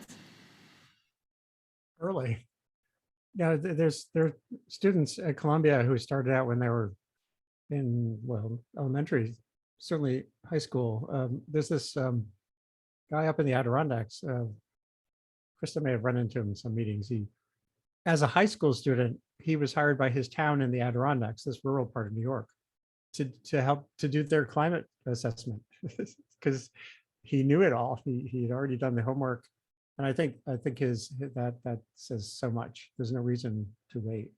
Early. Yeah, there are students at Columbia who started out when they were in, elementary, certainly high school. There's this guy up in the Adirondacks. Krysta may have run into him in some meetings. As a high school student, he was hired by his town in the Adirondacks, this rural part of New York, to help to do their climate assessment because he knew it all. He had already done the homework. And I think that says so much. There's no reason to wait.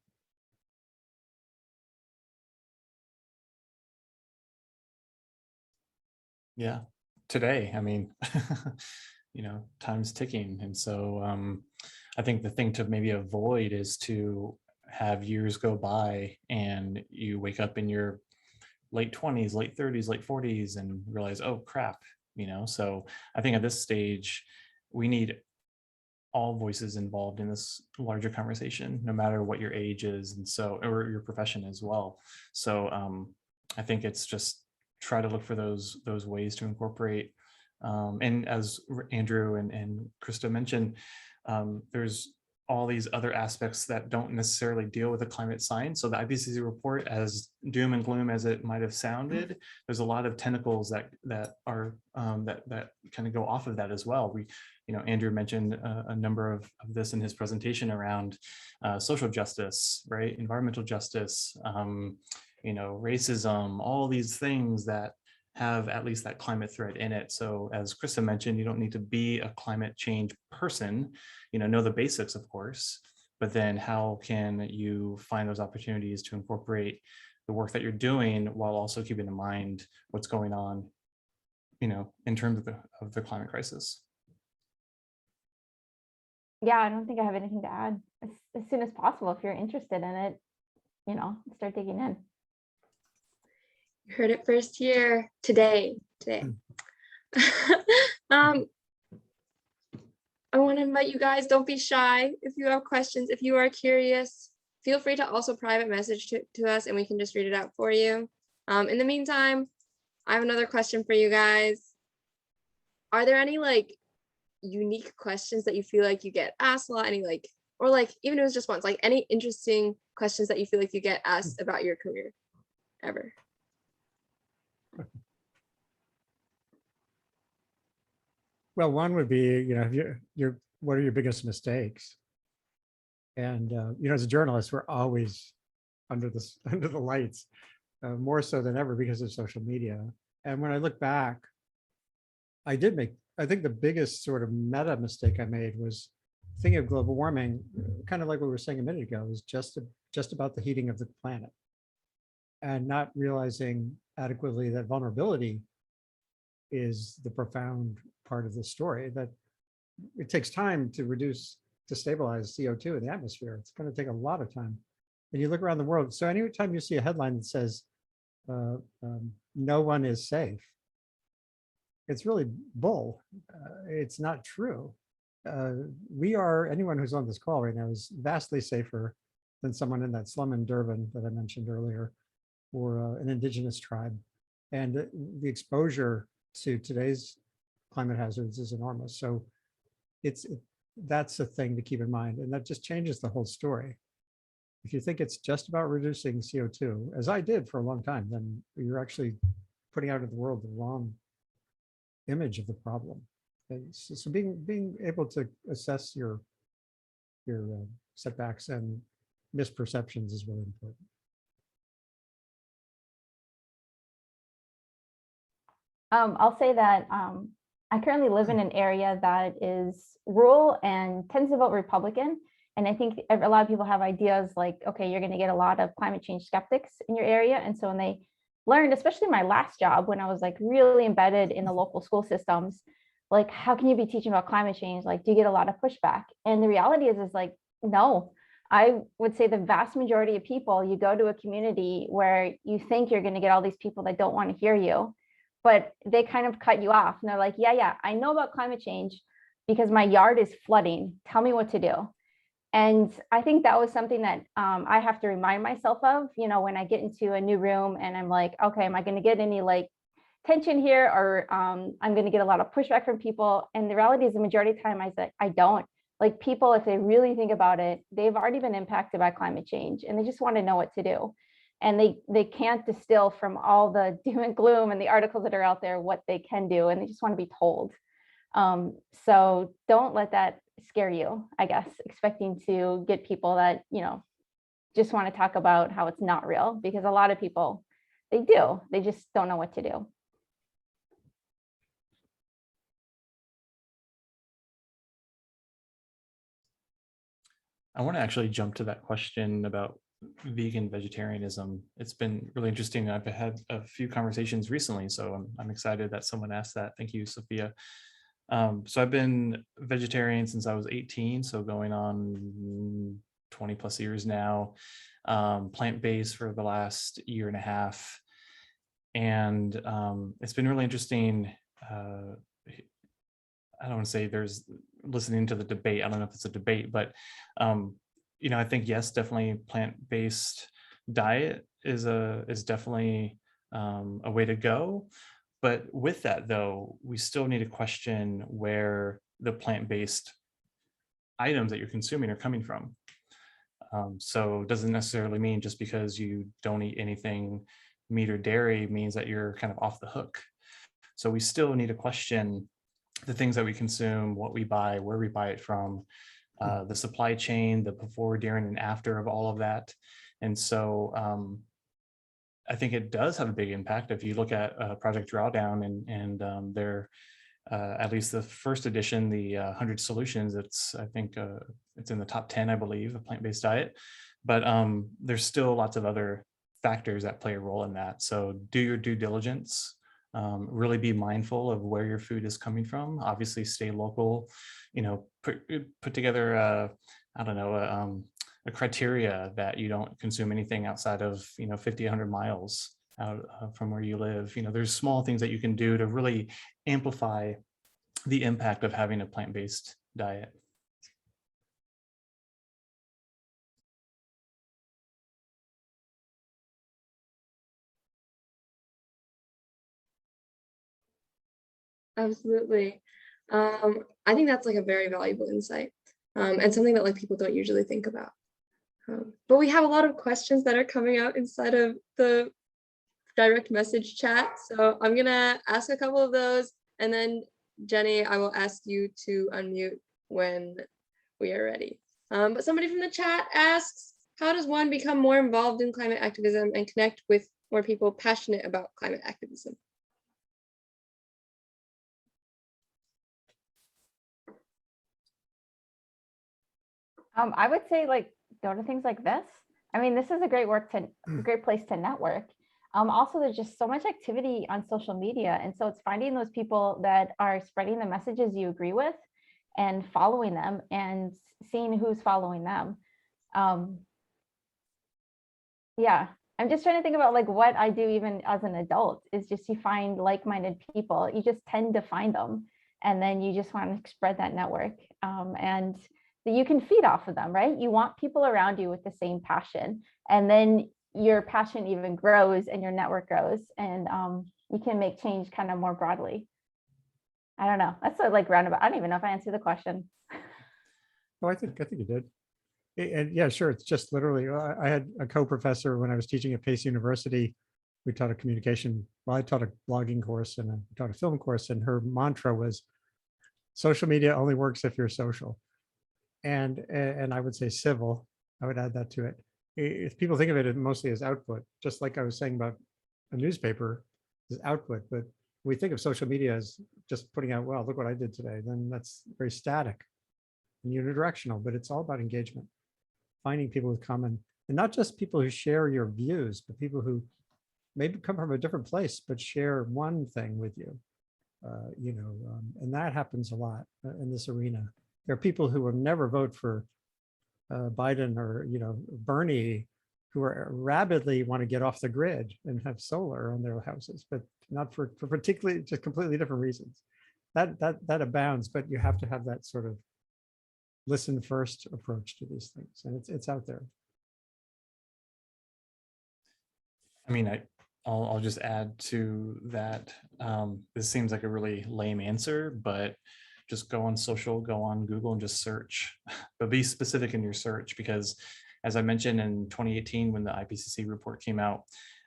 Yeah, today, I mean, time's ticking. And so I think the thing to maybe avoid is to have years go by and you wake up in your late 20s, late 30s, late 40s and realize, oh crap, so I think at this stage, we need all voices involved in this larger conversation, no matter what your age is, and so, or your profession as well. So I think it's just try to look for those ways to incorporate. And as Andrew and Krysta mentioned, there's all these other aspects that don't necessarily deal with the climate science. So the IPCC report, as doom and gloom as it might have sounded, there's a lot of tentacles that are that kind of go off of that as well. Andrew mentioned a number of this in his presentation around social justice, right? Environmental justice, racism, all these things that have at least that climate thread in it. So as Krysta mentioned, you don't need to be a climate change person, know the basics, of course, but then how can you find those opportunities to incorporate the work that you're doing while also keeping in mind what's going on, in terms of the climate crisis? Yeah, I don't think I have anything to add. As soon as possible, if you're interested in it, start digging in. You heard it first here today. I want to invite you guys, don't be shy. If you have questions, if you are curious, feel free to also private message to us and we can just read it out for you. In the meantime, I have another question for you guys. Are there any like unique questions that you feel like you get asked a lot? Any like, or like, even if it was just once, like any interesting questions that you feel like you get asked about your career ever? Well, one would be, what are your biggest mistakes? And, as a journalist, we're always under the lights, more so than ever because of social media. And when I look back, I think the biggest sort of meta mistake I made was thinking of global warming, kind of like what we were saying a minute ago, is just about the heating of the planet, and not realizing adequately that vulnerability is the profound part of the story, that it takes time to stabilize CO2 in the atmosphere. It's going to take a lot of time. And you look around the world. So anytime you see a headline that says, no one is safe, it's really bull. It's not true. Anyone who's on this call right now is vastly safer than someone in that slum in Durban that I mentioned earlier, or an indigenous tribe. And the exposure to today's climate hazards is enormous. So that's a thing to keep in mind. And that just changes the whole story. If you think it's just about reducing CO2, as I did for a long time, then you're actually putting out into the world the wrong image of the problem. And so being able to assess your setbacks and misperceptions is really important. I'll say that I currently live in an area that is rural and tends to vote Republican. And I think a lot of people have ideas like, okay, you're going to get a lot of climate change skeptics in your area. And so when they learned, especially my last job, when I was like really embedded in the local school systems, like, how can you be teaching about climate change? Like, do you get a lot of pushback? And the reality is like, no. I would say the vast majority of people, you go to a community where you think you're going to get all these people that don't want to hear you, but they kind of cut you off. And they're like, yeah, I know about climate change because my yard is flooding. Tell me what to do. And I think that was something that I have to remind myself of, when I get into a new room and I'm like, okay, am I going to get any like tension here, or I'm going to get a lot of pushback from people? And the reality is the majority of the time I don't. Like, people, if they really think about it, they've already been impacted by climate change and they just want to know what to do. And they can't distill from all the doom and gloom and the articles that are out there what they can do, and they just want to be told. So don't let that scare you, I guess, expecting to get people that, just want to talk about how it's not real, because a lot of people, they just don't know what to do. I want to actually jump to that question about vegan vegetarianism. It's been really interesting. I've had a few conversations recently, so I'm excited that someone asked that. Thank you, Sophia. So I've been vegetarian since I was 18, so going on 20 plus years now, plant-based for the last year and a half. And it's been really interesting. I don't want to say there's listening to the debate. I don't know if it's a debate, but I think, yes, definitely plant-based diet is definitely a way to go. But with that, though, we still need to question where the plant-based items that you're consuming are coming from. So it doesn't necessarily mean just because you don't eat anything meat or dairy means that you're kind of off the hook. So we still need to question the things that we consume, what we buy, where we buy it from, the supply chain, the before, during, and after of all of that. And so I think it does have a big impact. If you look at Project Drawdown and their At least the first edition, the 100 solutions, I think it's in the top 10, I believe, a plant-based diet. But there's still lots of other factors that play a role in that. So do your due diligence. Really be mindful of where your food is coming from. Obviously, stay local. Put together I don't know a criteria that you don't consume anything outside of 50, 100 miles out from where you live. There's small things that you can do to really amplify the impact of having a plant-based diet. Absolutely. I think that's like a very valuable insight, and something that like people don't usually think about. But we have a lot of questions that are coming out inside of the direct message chat. So I'm gonna ask a couple of those, and then Jenny, I will ask you to unmute when we are ready. But somebody from the chat asks, how does one become more involved in climate activism and connect with more people passionate about climate activism? I would say like go to things like this. I mean, this is a great great place to network. Also, there's just so much activity on social media. And so it's finding those people that are spreading the messages you agree with and following them and seeing who's following them. Yeah, I'm just trying to think about like what I do even as an adult is just you find like-minded people, you just tend to find them. And then you just want to spread that network. And you can feed off of them, right? You want people around you with the same passion, and then your passion even grows and your network grows, and you can make change kind of more broadly. I don't know. That's like roundabout. I don't even know if I answered the question. Oh, I think you did. And yeah, sure. It's just literally, I had a co-professor when I was teaching at Pace University. We taught a communication, well, I taught a blogging course and I taught a film course, and her mantra was, social media only works if you're social. And I would say civil. I would add that to it. If people think of it mostly as output, just like I was saying about a newspaper is output, but we think of social media as just putting out, well, look what I did today, then that's very static and unidirectional, but it's all about engagement, finding people with common, and not just people who share your views, but people who maybe come from a different place, but share one thing with you, and that happens a lot in this arena. There are people who will never vote for Biden or Bernie, who are rabidly want to get off the grid and have solar on their houses, but not for particularly just completely different reasons. That abounds, but you have to have that sort of listen first approach to these things, and it's out there. I mean, I'll just add to that. This seems like a really lame answer, but just go on social, go on Google and just search, but be specific in your search, because as I mentioned in 2018, when the IPCC report came out,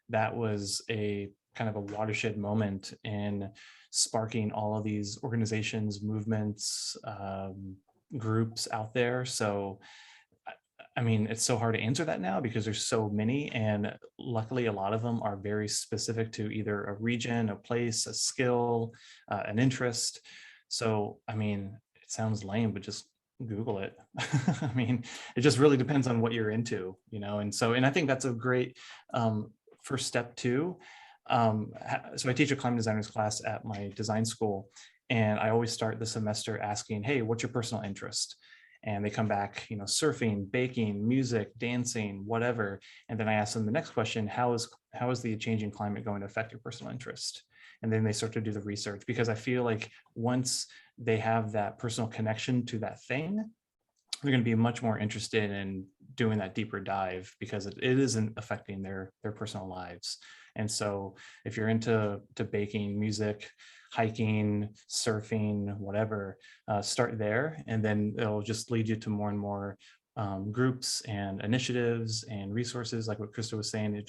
that was a kind of a watershed moment in sparking all of these organizations, movements, groups out there. So, I mean, it's so hard to answer that now because there's so many, and luckily a lot of them are very specific to either a region, a place, a skill, an interest. So, I mean, it sounds lame, but just Google it. I mean, it just really depends on what you're into, and I think that's a great first step too. So I teach a climate designers class at my design school, and I always start the semester asking, hey, what's your personal interest? And they come back, surfing, baking, music, dancing, whatever. And then I ask them the next question, how is the changing climate going to affect your personal interest? And then they start to do the research, because I feel like once they have that personal connection to that thing, they're going to be much more interested in doing that deeper dive, because it isn't affecting their personal lives. And so if you're into baking, music, hiking, surfing, whatever, start there, and then it'll just lead you to more and more groups and initiatives and resources. Like what Krysta was saying,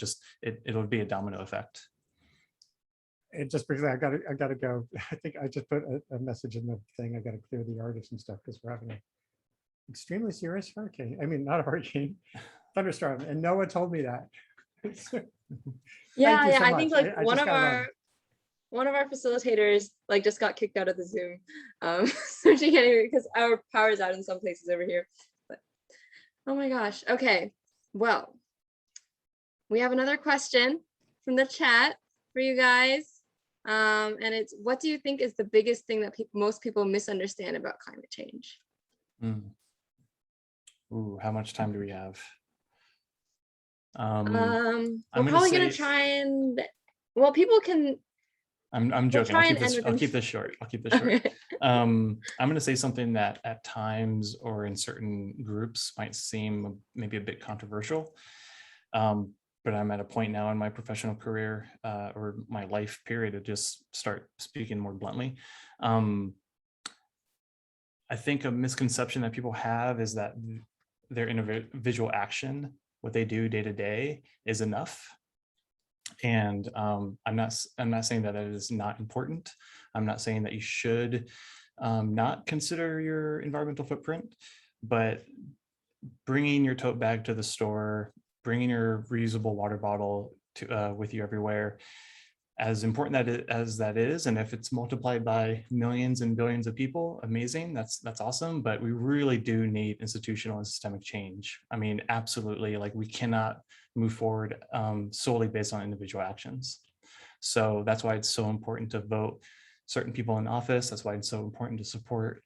it'll be a domino effect. And just briefly, I gotta go. I think I just put a message in the thing. I gotta clear the yardage and stuff because we're having an extremely serious hurricane. I mean, not a hurricane, thunderstorm. And no one told me that. Yeah, Thank you so I much. think like I one just of gotta our run. one of our facilitators like just got kicked out of the Zoom. So she can't even, because our power's out in some places over here. But oh my gosh. Okay. Well, we have another question from the chat for you guys. And it's, what do you think is the biggest thing that most people misunderstand about climate change? Ooh, how much time do we have? We're probably gonna try and, well, people can. I'm joking. We'll I'll keep this short. I'm going to say something that at times or in certain groups might seem maybe a bit controversial. But I'm at a point now in my professional career or my life period to just start speaking more bluntly. I think a misconception that people have is that their individual action, what they do day to day, is enough. And I'm not saying that it is not important. I'm not saying that you should not consider your environmental footprint, but bringing your tote bag to the store, bringing your reusable water bottle to, with you everywhere, as important as that is, and if it's multiplied by millions and billions of people, amazing, that's awesome. But we really do need institutional and systemic change. I mean, absolutely, like we cannot move forward solely based on individual actions. So that's why it's so important to vote certain people in office. That's why it's so important to support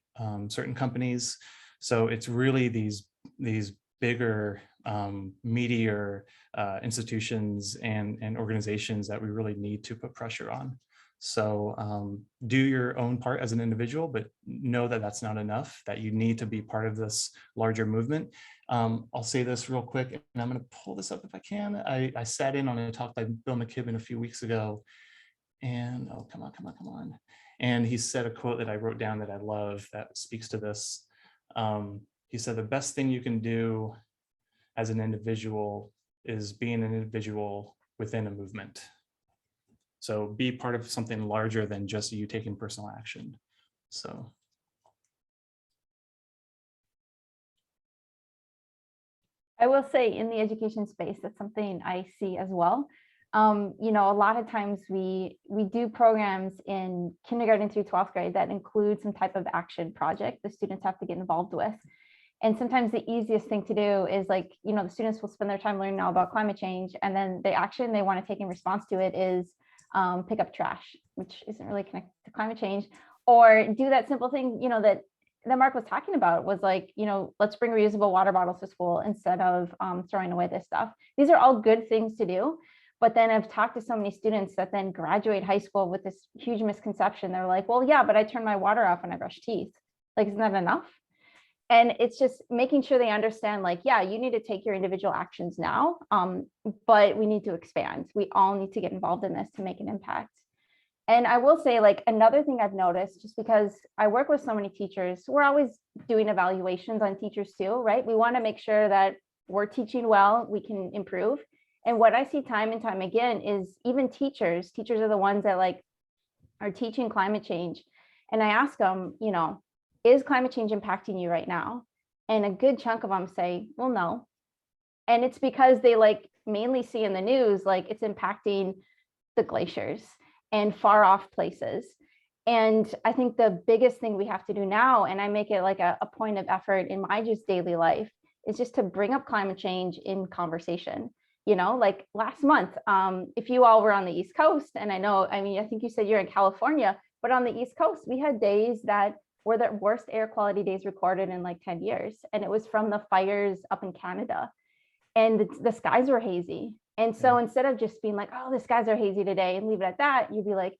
certain companies. So it's really these bigger, meatier institutions and organizations that we really need to put pressure on. So do your own part as an individual, but know that that's not enough, that you need to be part of this larger movement. I'll say this real quick, and I'm going to pull this up if I can. I sat in on a talk by Bill McKibben a few weeks ago, and oh, come on. And he said a quote that I wrote down that I love that speaks to this. He said, the best thing you can do as an individual is being an individual within a movement. So be part of something larger than just you taking personal action. So. I will say in the education space, that's something I see as well. You know, a lot of times we do programs in kindergarten through 12th grade that include some type of action project the students have to get involved with. And sometimes the easiest thing to do is, like, you know, the students will spend their time learning all about climate change, and then the action they want to take in response to it is pick up trash, which isn't really connected to climate change, or do that simple thing, you know, that Mark was talking about, was like, you know, let's bring reusable water bottles to school instead of throwing away this stuff. These are all good things to do. But then I've talked to so many students that then graduate high school with this huge misconception. They're like, well, yeah, but I turn my water off when I brush teeth. Like, isn't that enough? And it's just making sure they understand, like, yeah, you need to take your individual actions now, but we need to expand. We all need to get involved in this to make an impact. And I will say, like, another thing I've noticed, just because I work with so many teachers, we're always doing evaluations on teachers too, right? We want to make sure that we're teaching well, we can improve. And what I see time and time again is even teachers are the ones that, like, are teaching climate change. And I ask them, you know, is climate change impacting you right now? And a good chunk of them say, well, no. And it's because they, like, mainly see in the news, like, it's impacting the glaciers and far off places. And I think the biggest thing we have to do now, and I make it like a point of effort in my just daily life, is just to bring up climate change in conversation. You know, like last month, if you all were on the East Coast, and I think you said you're in California, but on the East Coast, we had days that were the worst air quality days recorded in like 10 years. And it was from the fires up in Canada. And the skies were hazy. And so instead of just being like, oh, the skies are hazy today, and leave it at that, you'd be like,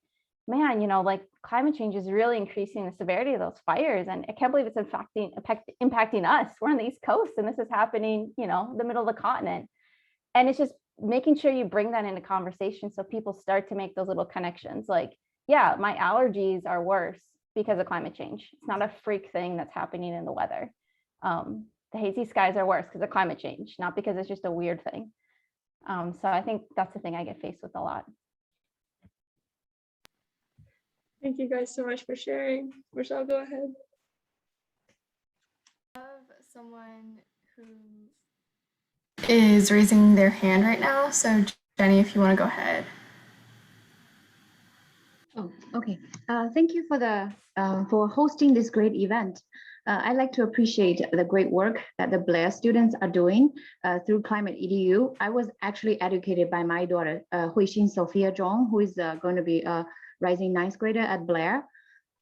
man, you know, like, climate change is really increasing the severity of those fires. And I can't believe it's impacting us. We're on the East Coast, and this is happening, you know, the middle of the continent. And it's just making sure you bring that into conversation so people start to make those little connections. Like, yeah, my allergies are worse because of climate change. It's not a freak thing that's happening in the weather. The hazy skies are worse because of climate change, not because it's just a weird thing. So I think that's the thing I get faced with a lot. Thank you guys so much for sharing. Rochelle, go ahead. I have someone who is raising their hand right now. So Jenny, if you want to go ahead. Oh, okay. Thank you for hosting this great event. I'd like to appreciate the great work that the Blair students are doing through climatEDU. I was actually educated by my daughter, Huixin Sophia Zhong, who is going to be a rising ninth grader at Blair.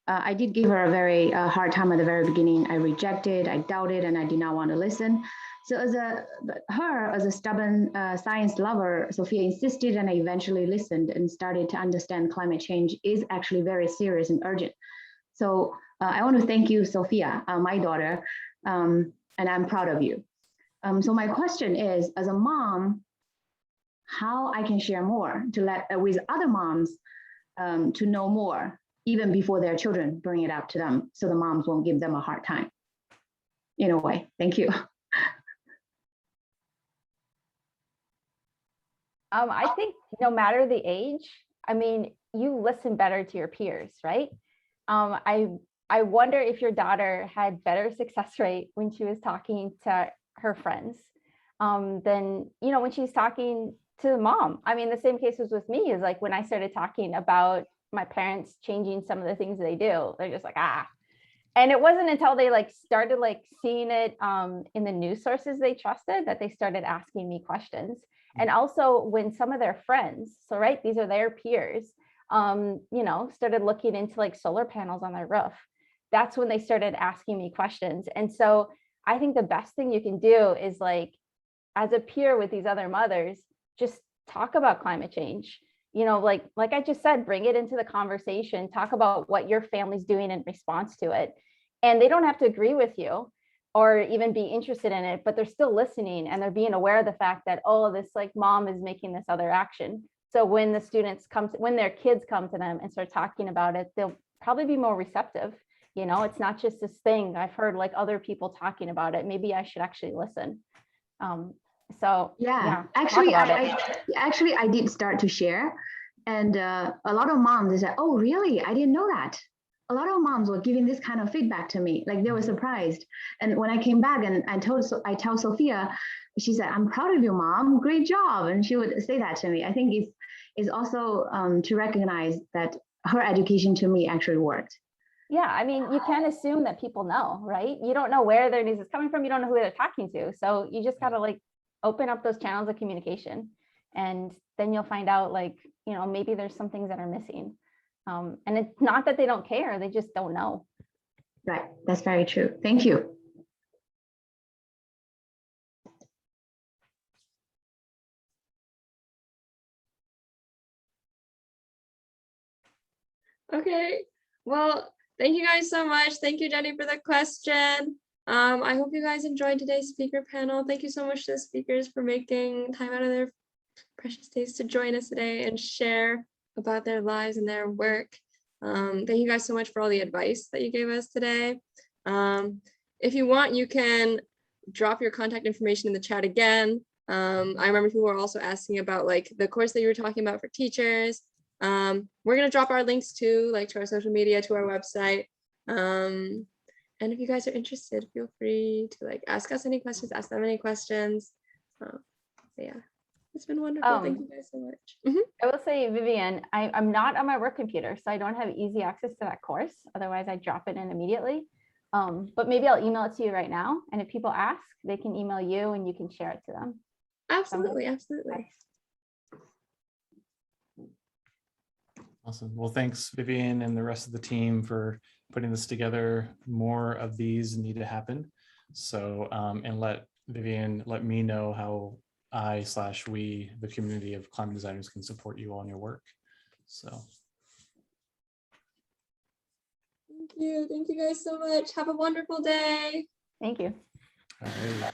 I did give her a very hard time at the very beginning. I rejected, I doubted, and I did not want to listen. So as a stubborn science lover, Sophia insisted, and I eventually listened and started to understand climate change is actually very serious and urgent. So I want to thank you, Sophia, my daughter, and I'm proud of you. So my question is, as a mom, how I can share more to let with other moms to know more, even before their children bring it up to them, so the moms won't give them a hard time. In a way, thank you. I think no matter the age, I mean, you listen better to your peers, right? I wonder if your daughter had better success rate when she was talking to her friends than, you know, when she's talking to the mom. I mean, the same case was with me, is like when I started talking about my parents changing some of the things they do, they're just like, ah. And it wasn't until they like started like seeing it in the news sources they trusted that they started asking me questions. And also when some of their friends, so right, these are their peers, you know, started looking into like solar panels on their roof. That's when they started asking me questions. And so I think the best thing you can do is like, as a peer with these other mothers, just talk about climate change. You know, like I just said, bring it into the conversation, talk about what your family's doing in response to it. And they don't have to agree with you or even be interested in it, but they're still listening and they're being aware of the fact that, oh, this like mom is making this other action. So when the students come, when their kids come to them and start talking about it, they'll probably be more receptive. You know, it's not just this thing I've heard like other people talking about it. Maybe I should actually listen. So yeah, actually, I did start to share, and a lot of moms they said, "Oh, really? I didn't know that." A lot of moms were giving this kind of feedback to me, like they were surprised. And when I came back and I tell Sophia, she said, "I'm proud of you, mom. Great job." And she would say that to me. I think it's also to recognize that her education to me actually worked. Yeah, I mean, you can't assume that people know, right? You don't know where their news is coming from. You don't know who they're talking to. So you just got to like open up those channels of communication, and then you'll find out like, you know, maybe there's some things that are missing. And it's not that they don't care, they just don't know. Right, that's very true. Thank you. Okay, well, thank you guys so much. Thank you, Jenny, for the question. I hope you guys enjoyed today's speaker panel. Thank you so much to the speakers for making time out of their precious days to join us today and share about their lives and their work. Thank you guys so much for all the advice that you gave us today. If you want, you can drop your contact information in the chat again. I remember people were also asking about like the course that you were talking about for teachers. We're going to drop our links to like to our social media, to our website. And if you guys are interested, feel free to like ask us any questions, ask them any questions. Yeah, it's been wonderful. Thank you guys so much. I will say, Vivian, I'm not on my work computer, so I don't have easy access to that course. Otherwise, I drop it in immediately. But maybe I'll email it to you right now. And if people ask, they can email you and you can share it to them. Absolutely, absolutely. Awesome. Well, thanks, Vivian, and the rest of the team for putting this together. More of these need to happen. So, and let me know how we, the community of climate designers, can support you on your work. So. Thank you. Thank you guys so much. Have a wonderful day. Thank you. All right.